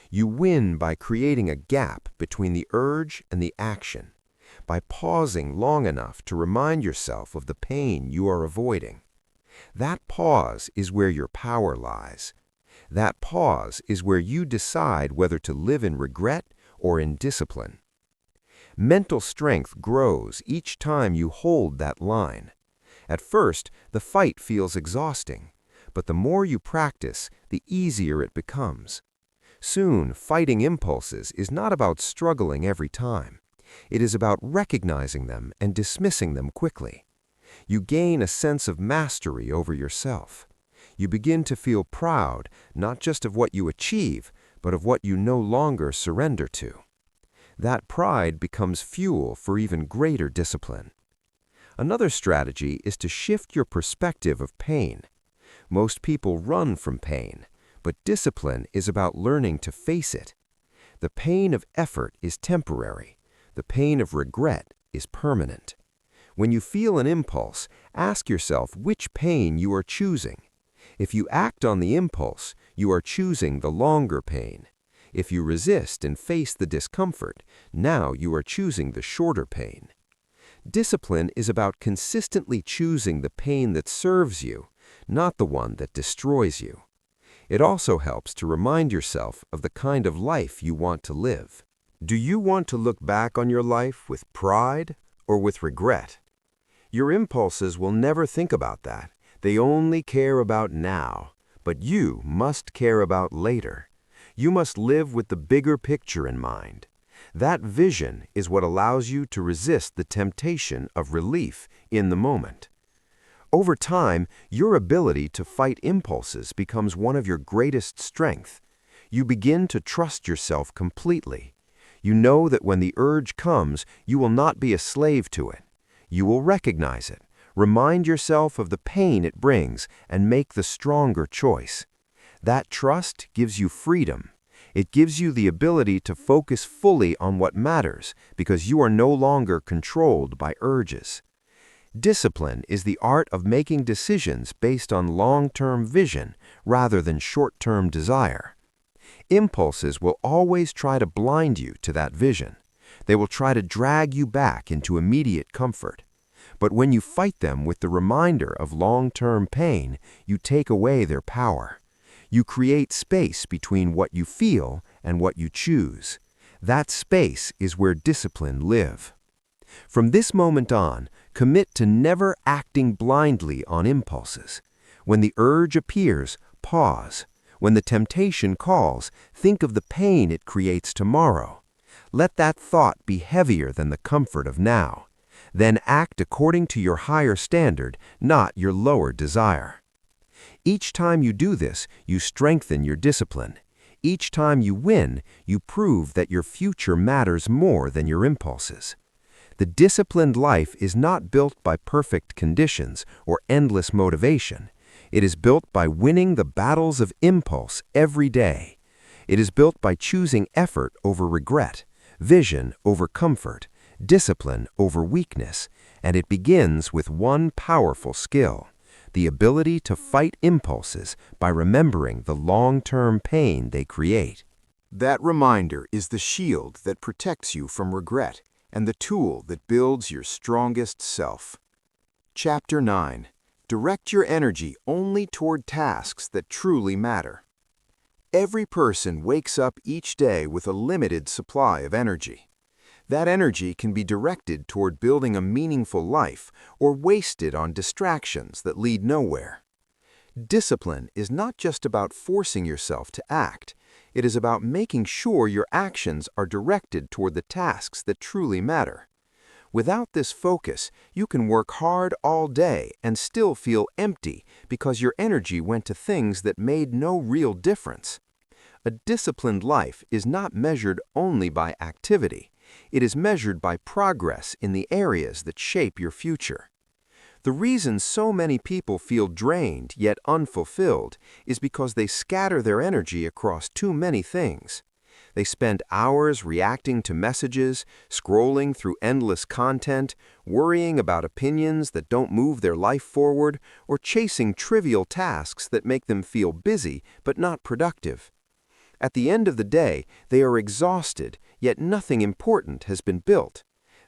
You win by creating a gap between the urge and the action, by pausing long enough to remind yourself of the pain you are avoiding.
That pause is where your power lies. That pause is where you decide whether to live in regret or in discipline. Mental strength grows each time you hold that line. At first, the fight feels exhausting, but the more you practice, the easier it becomes. Soon, fighting impulses is not about struggling every time. It is about recognizing them and dismissing them quickly. You gain a sense of mastery over yourself. You begin to feel proud, not just of what you achieve, but of what you no longer surrender to. That pride becomes fuel for even greater discipline. Another strategy is to shift your perspective of pain. Most people run from pain, but discipline is about learning to face it. The pain of effort is temporary. The pain of regret is permanent. When you feel an impulse, ask yourself which pain you are choosing. If you act on the impulse, you are choosing the longer pain. If you resist and face the discomfort, now you are choosing the shorter pain. Discipline is about consistently choosing the pain that serves you, not the one that destroys you. It also helps to remind yourself of the kind of life you want to live. Do you want to look back on your life with pride or with regret? Your impulses will never think about that. They only care about now, but you must care about later. You must live with the bigger picture in mind. That vision is what allows you to resist the temptation of relief in the moment. Over time, your ability to fight impulses becomes one of your greatest strengths. You begin to trust yourself completely. You know that when the urge comes, you will not be a slave to it. You will recognize it, remind yourself of the pain it brings, and make the stronger choice. That trust gives you freedom. It gives you the ability to focus fully on what matters because you are no longer controlled by urges. Discipline is the art of making decisions based on long-term vision rather than short-term desire. Impulses will always try to blind you to that vision. They will try to drag you back into immediate comfort. But when you fight them with the reminder of long-term pain, you take away their power. You create space between what you feel and what you choose. That space is where discipline lives. From this moment on, commit to never acting blindly on impulses. When the urge appears, pause. When the temptation calls, think of the pain it creates tomorrow. Let that thought be heavier than the comfort of now. Then act according to your higher standard, not your lower desire. Each time you do this, you strengthen your discipline. Each time you win, you prove that your future matters more than your impulses. The disciplined life is not built by perfect conditions or endless motivation. It is built by winning the battles of impulse every day. It is built by choosing effort over regret, vision over comfort, discipline over weakness, and it begins with one powerful skill: the ability to fight impulses by remembering the long-term pain they create.
That reminder is the shield that protects you from regret and the tool that builds your strongest self. Chapter 9. Direct your energy only toward tasks that truly matter. Every person wakes up each day with a limited supply of energy. That energy can be directed toward building a meaningful life or wasted on distractions that lead nowhere. Discipline is not just about forcing yourself to act. It is about making sure your actions are directed toward the tasks that truly matter. Without this focus, you can work hard all day and still feel empty because your energy went to things that made no real difference. A disciplined life is not measured only by activity. It is measured by progress in the areas that shape your future. The reason so many people feel drained yet unfulfilled is because they scatter their energy across too many things. They spend hours reacting to messages, scrolling through endless content, worrying about opinions that don't move their life forward, or chasing trivial tasks that make them feel busy but not productive. At the end of the day, they are exhausted, yet nothing important has been built.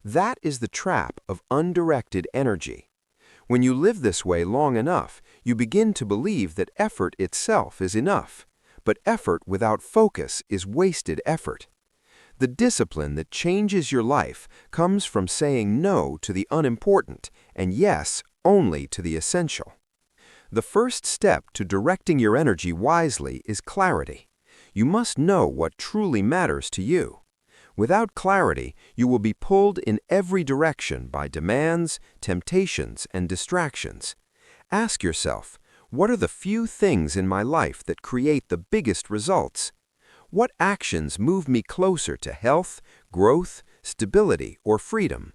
That is the trap of undirected energy.
When you live this way long enough, you begin to believe that effort itself is enough. But effort without focus is wasted effort. The discipline that changes your life comes from saying no to the unimportant and yes only to the essential. The first step to directing your energy wisely is clarity. You must know what truly matters to you. Without clarity, you will be pulled in every direction by demands, temptations, and distractions. Ask yourself, what are the few things in my life that create the biggest results? What actions move me closer to health, growth, stability, or freedom?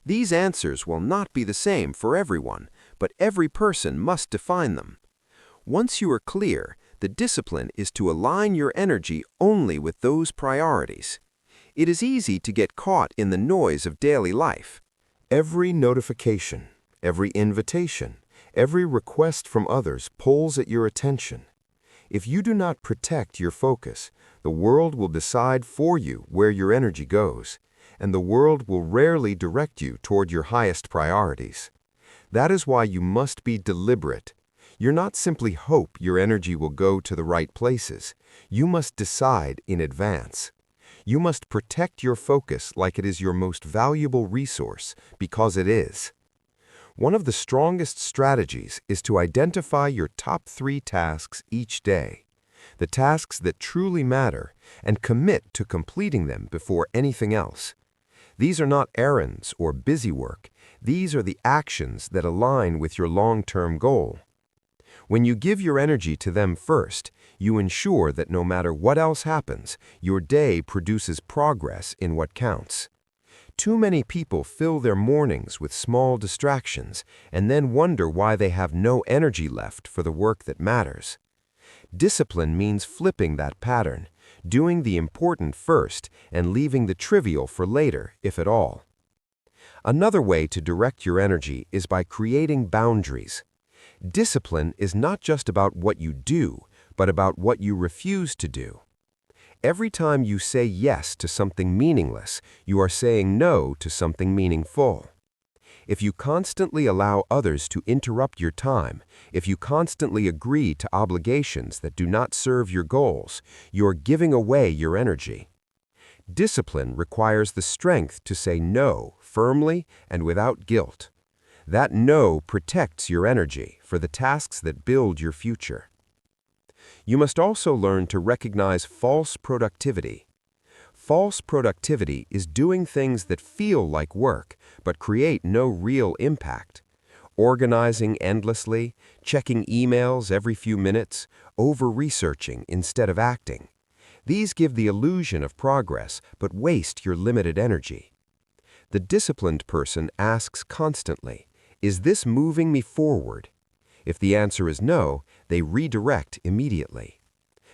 These answers will not be the same for everyone, but every person must define them. Once you are clear, the discipline is to align your energy only with those priorities. It is easy to get caught in the noise of daily life.
Every notification, every invitation, every request from others pulls at your attention. If you do not protect your focus, the world will decide for you where your energy goes, and the world will rarely direct you toward your highest priorities. That is why you must be deliberate. You're not simply hope your energy will go to the right places. You must decide in advance. You must protect your focus like it is your most valuable resource, because it is. One of the strongest strategies is to identify your top 3 tasks each day, the tasks that truly matter, and commit to completing them before anything else. These are not errands or busy work. These are the actions that align with your long-term goal. When you give your energy to them first, you ensure that no matter what else happens, your day produces progress in what counts. Too many people fill their mornings with small distractions and then wonder why they have no energy left for the work that matters. Discipline means flipping that pattern, doing the important first and leaving the trivial for later, if at all. Another way to direct your energy is by creating boundaries. Discipline is not just about what you do, but about what you refuse to do. Every time you say yes to something meaningless, you are saying no to something meaningful. If you constantly allow others to interrupt your time, if you constantly agree to obligations that do not serve your goals, you're giving away your energy. Discipline requires the strength to say no firmly and without guilt. That no protects your energy for the tasks that build your future. You must also learn to recognize false productivity. False productivity is doing things that feel like work but create no real impact. Organizing endlessly, checking emails every few minutes, over-researching instead of acting. These give the illusion of progress but waste your limited energy. The disciplined person asks constantly, "Is this moving me forward?" If the answer is no, they redirect immediately.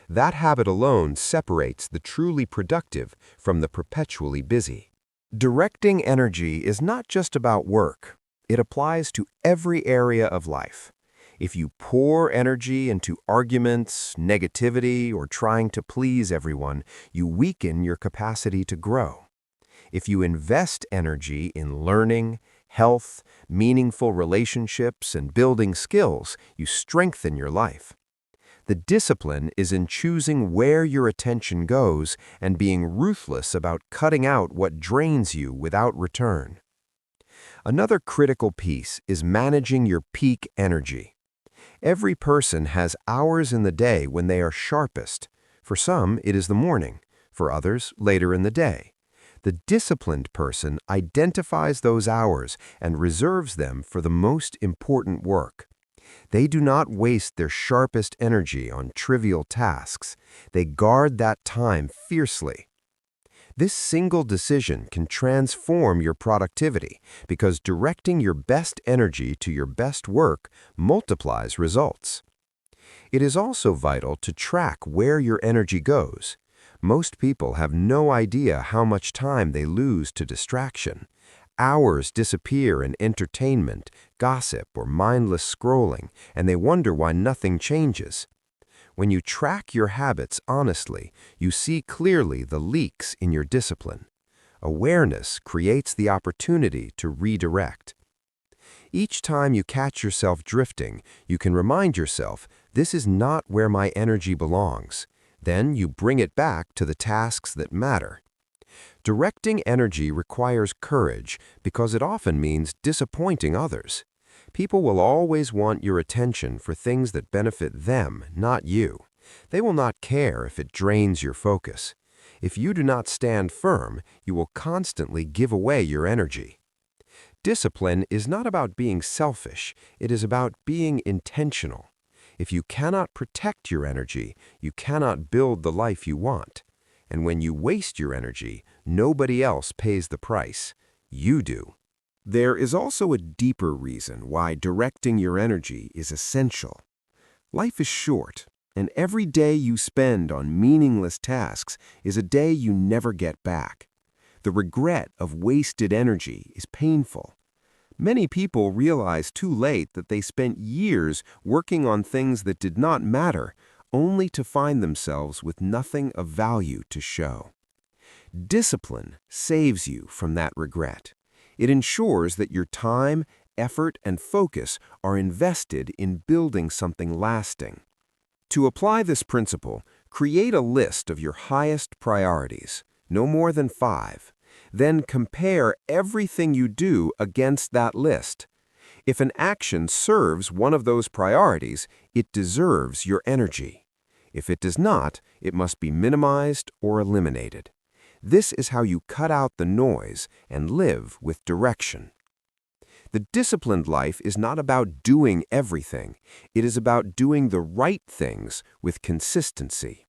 That habit alone separates the truly productive from the perpetually busy. Directing energy is not just about work. It applies to every area of life. If you pour energy into arguments, negativity, or trying to please everyone, you weaken your capacity to grow. If you invest energy in learning, health, meaningful relationships, and building skills, you strengthen your life. The discipline is in choosing where your attention goes and being ruthless about cutting out what drains you without return. Another critical piece is managing your peak energy. Every person has hours in the day when they are sharpest. For some, it is the morning. For others, later in the day. The disciplined person identifies those hours and reserves them for the most important work. They do not waste their sharpest energy on trivial tasks. They guard that time fiercely. This single decision can transform your productivity because directing your best energy to your best work multiplies results. It is also vital to track where your energy goes. Most people have no idea how much time they lose to distraction. Hours disappear in entertainment, gossip, or mindless scrolling, and they wonder why nothing changes. When you track your habits honestly, you see clearly the leaks in your discipline. Awareness creates the opportunity to redirect.
Each time you catch yourself drifting, you can remind yourself, this is not where my energy belongs. Then you bring it back to the tasks that matter. Directing energy requires courage because it often means disappointing others. People will always want your attention for things that benefit them, not you. They will not care if it drains your focus. If you do not stand firm, you will constantly give away your energy. Discipline is not about being selfish, it is about being intentional. If you cannot protect your energy, you cannot build the life you want. And when you waste your energy, nobody else pays the price. You do.
There is also a deeper reason why directing your energy is essential. Life is short, and every day you spend on meaningless tasks is a day you never get back. The regret of wasted energy is painful. Many people realize too late that they spent years working on things that did not matter, only to find themselves with nothing of value to show. Discipline saves you from that regret. It ensures that your time, effort, and focus are invested in building something lasting. To apply this principle, create a list of your highest priorities, no more than 5. Then compare everything you do against that list. If an action serves one of those priorities, it deserves your energy. If it does not, it must be minimized or eliminated. This is how you cut out the noise and live with direction. The disciplined life is not about doing everything. It is about doing the right things with consistency.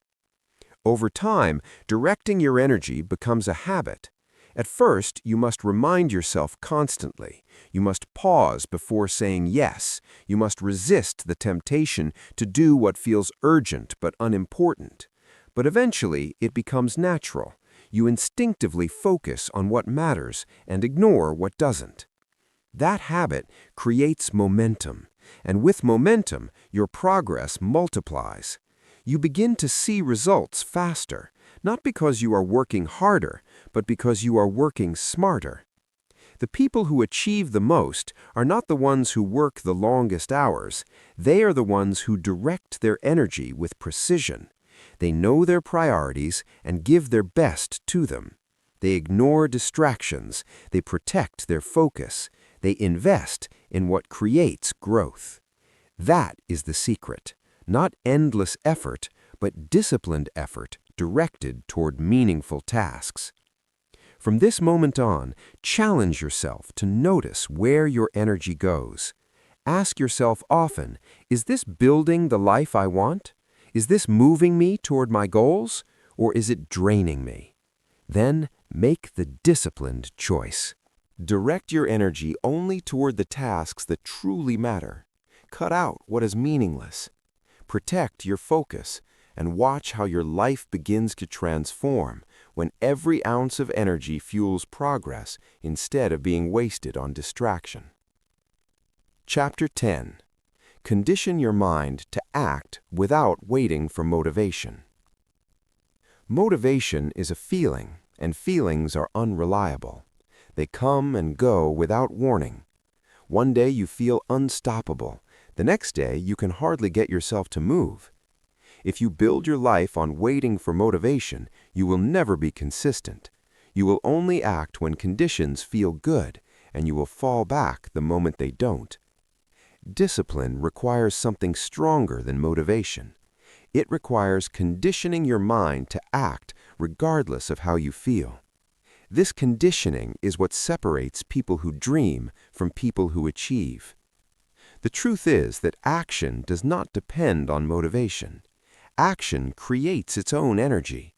Over time, directing your energy becomes a habit. At first, you must remind yourself constantly. You must pause before saying yes. You must resist the temptation to do what feels urgent but unimportant. But eventually, it becomes natural. You instinctively focus on what matters and ignore what doesn't. That habit creates momentum, and with momentum, your progress multiplies. You begin to see results faster, not because you are working harder, but because you are working smarter. The people who achieve the most are not the ones who work the longest hours. They are the ones who direct their energy with precision. They know their priorities and give their best to them. They ignore distractions. They protect their focus. They invest in what creates growth. That is the secret. Not endless effort, but disciplined effort directed toward meaningful tasks. From this moment on, challenge yourself to notice where your energy goes. Ask yourself often, is this building the life I want? Is this moving me toward my goals? Or is it draining me? Then make the disciplined choice. Direct your energy only toward the tasks that truly matter. Cut out what is meaningless. Protect your focus and watch how your life begins to transform when every ounce of energy fuels progress instead of being wasted on distraction. Chapter 10. Condition your mind to act without waiting for motivation. Motivation is a feeling, and feelings are unreliable. They come and go without warning. One day you feel unstoppable. The next day you can hardly get yourself to move. If you build your life on waiting for motivation, you will never be consistent. You will only act when conditions feel good, and you will fall back the moment they don't. Discipline requires something stronger than motivation. It requires conditioning your mind to act regardless of how you feel. This conditioning is what separates people who dream from people who achieve. The truth is that action does not depend on motivation. Action creates its own energy.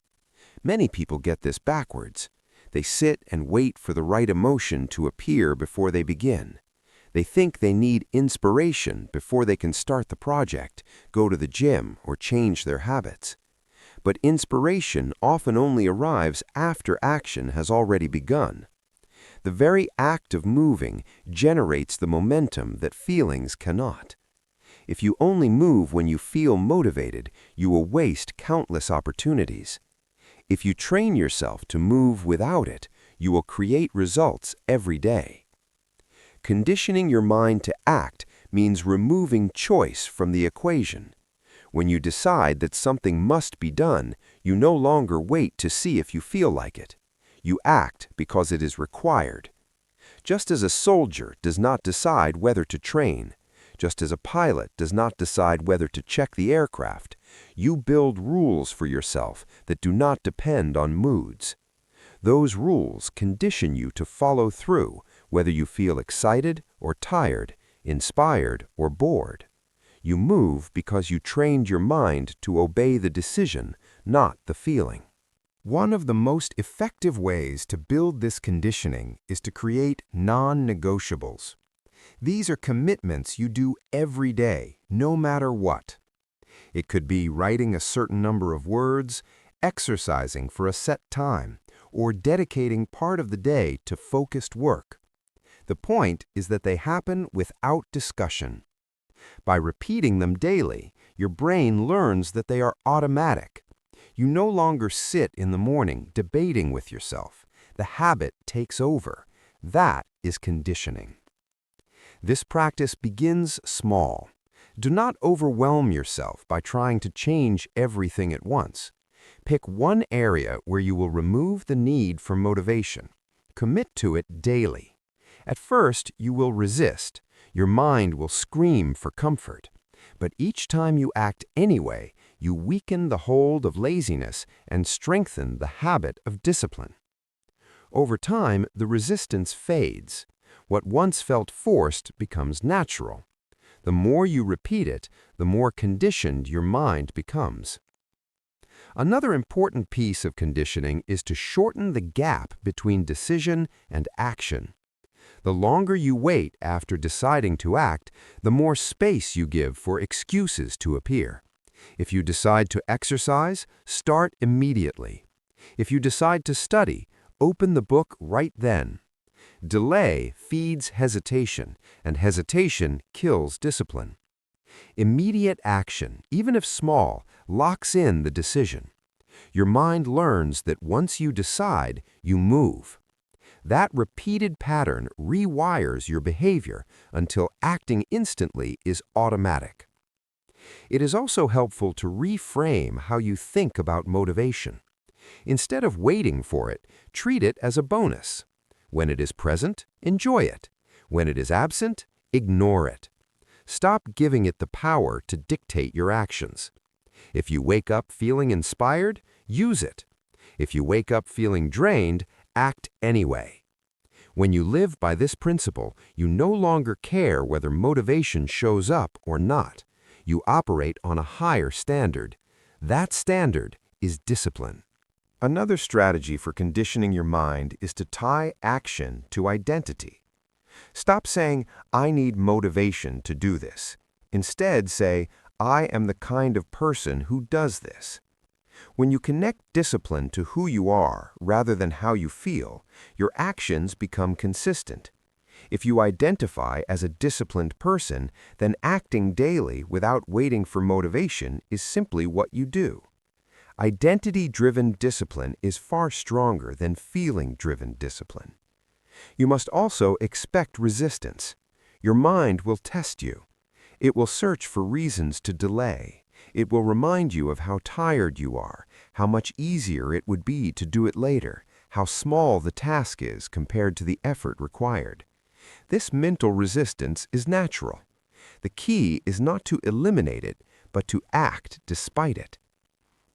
Many people get this backwards. They sit and wait for the right emotion to appear before they begin. They think they need inspiration before they can start the project, go to the gym, or change their habits. But inspiration often only arrives after action has already begun. The very act of moving generates the momentum that feelings cannot. If you only move when you feel motivated, you will waste countless opportunities. If you train yourself to move without it, you will create results every day.
Conditioning your mind to act means removing choice from the equation. When you decide that something must be done, you no longer wait to see if you feel like it. You act because it is required. Just as a soldier does not decide whether to train, just as a pilot does not decide whether to check the aircraft, you build rules for yourself that do not depend on moods. Those rules condition you to follow through, whether you feel excited or tired, inspired or bored. You move because you trained your mind to obey the decision, not the feeling.
One of the most effective ways to build this conditioning is to create non-negotiables. These are commitments you do every day, no matter what. It could be writing a certain number of words, exercising for a set time, or dedicating part of the day to focused work. The point is that they happen without discussion. By repeating them daily, your brain learns that they are automatic. You no longer sit in the morning debating with yourself. The habit takes over. That is conditioning. This practice begins small. Do not overwhelm yourself by trying to change everything at once. Pick one area where you will remove the need for motivation. Commit to it daily. At first, you will resist. Your mind will scream for comfort. But each time you act anyway, you weaken the hold of laziness and strengthen the habit of discipline. Over time, the resistance fades. What once felt forced becomes natural. The more you repeat it, the more conditioned your mind becomes. Another important piece of conditioning is to shorten the gap between decision and action. The longer you wait after deciding to act, the more space you give for excuses to appear. If you decide to exercise, start immediately. If you decide to study, open the book right then. Delay feeds hesitation, and hesitation kills discipline. Immediate action, even if small, locks in the decision. Your mind learns that once you decide, you move. That repeated pattern rewires your behavior until acting instantly is automatic. It is also helpful to reframe how you think about motivation. Instead of waiting for it, treat it as a bonus. When it is present, enjoy it. When it is absent, ignore it. Stop giving it the power to dictate your actions. If you wake up feeling inspired, use it. If you wake up feeling drained, act anyway. When you live by this principle, you no longer care whether motivation shows up or not. You operate on a higher standard. That standard is discipline.
Another strategy for conditioning your mind is to tie action to identity. Stop saying, "I need motivation to do this." Instead, say, "I am the kind of person who does this." When you connect discipline to who you are rather than how you feel, your actions become consistent. If you identify as a disciplined person, then acting daily without waiting for motivation is simply what you do. Identity-driven discipline is far stronger than feeling-driven discipline. You must also expect resistance. Your mind will test you. It will search for reasons to delay. It will remind you of how tired you are, how much easier it would be to do it later, how small the task is compared to the effort required. This mental resistance is natural. The key is not to eliminate it, but to act despite it.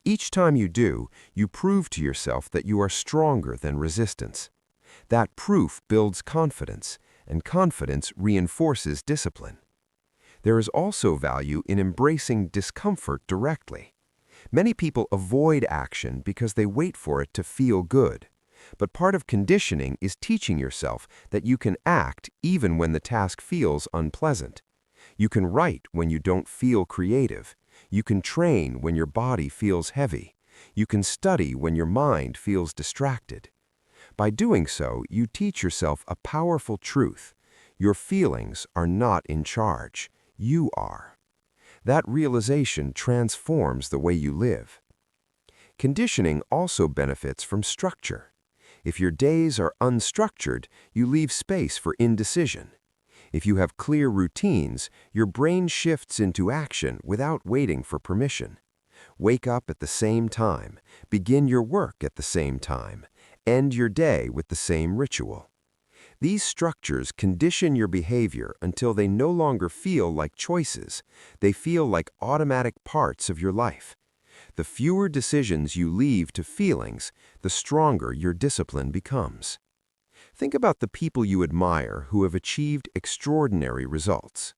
Each time you do, you prove to yourself that you are stronger than resistance. That proof builds confidence, and confidence reinforces discipline. There is also value in embracing discomfort directly. Many people avoid action because they wait for it to feel good. But part of conditioning is teaching yourself that you can act even when the task feels unpleasant. You can write when you don't feel creative. You can train when your body feels heavy. You can study when your mind feels distracted. By doing so, you teach yourself a powerful truth. Your feelings are not in charge. You are. That realization transforms the way you live. Conditioning also benefits from structure. If your days are unstructured, you leave space for indecision.
If you have clear routines, your brain shifts into action without waiting for permission. Wake up at the same time, begin your work at the same time, end your day with the same ritual. These structures condition your behavior until they no longer feel like choices. They feel like automatic parts of your life. The fewer decisions you leave to feelings, the stronger your discipline becomes. Think about the people you admire who have achieved extraordinary results.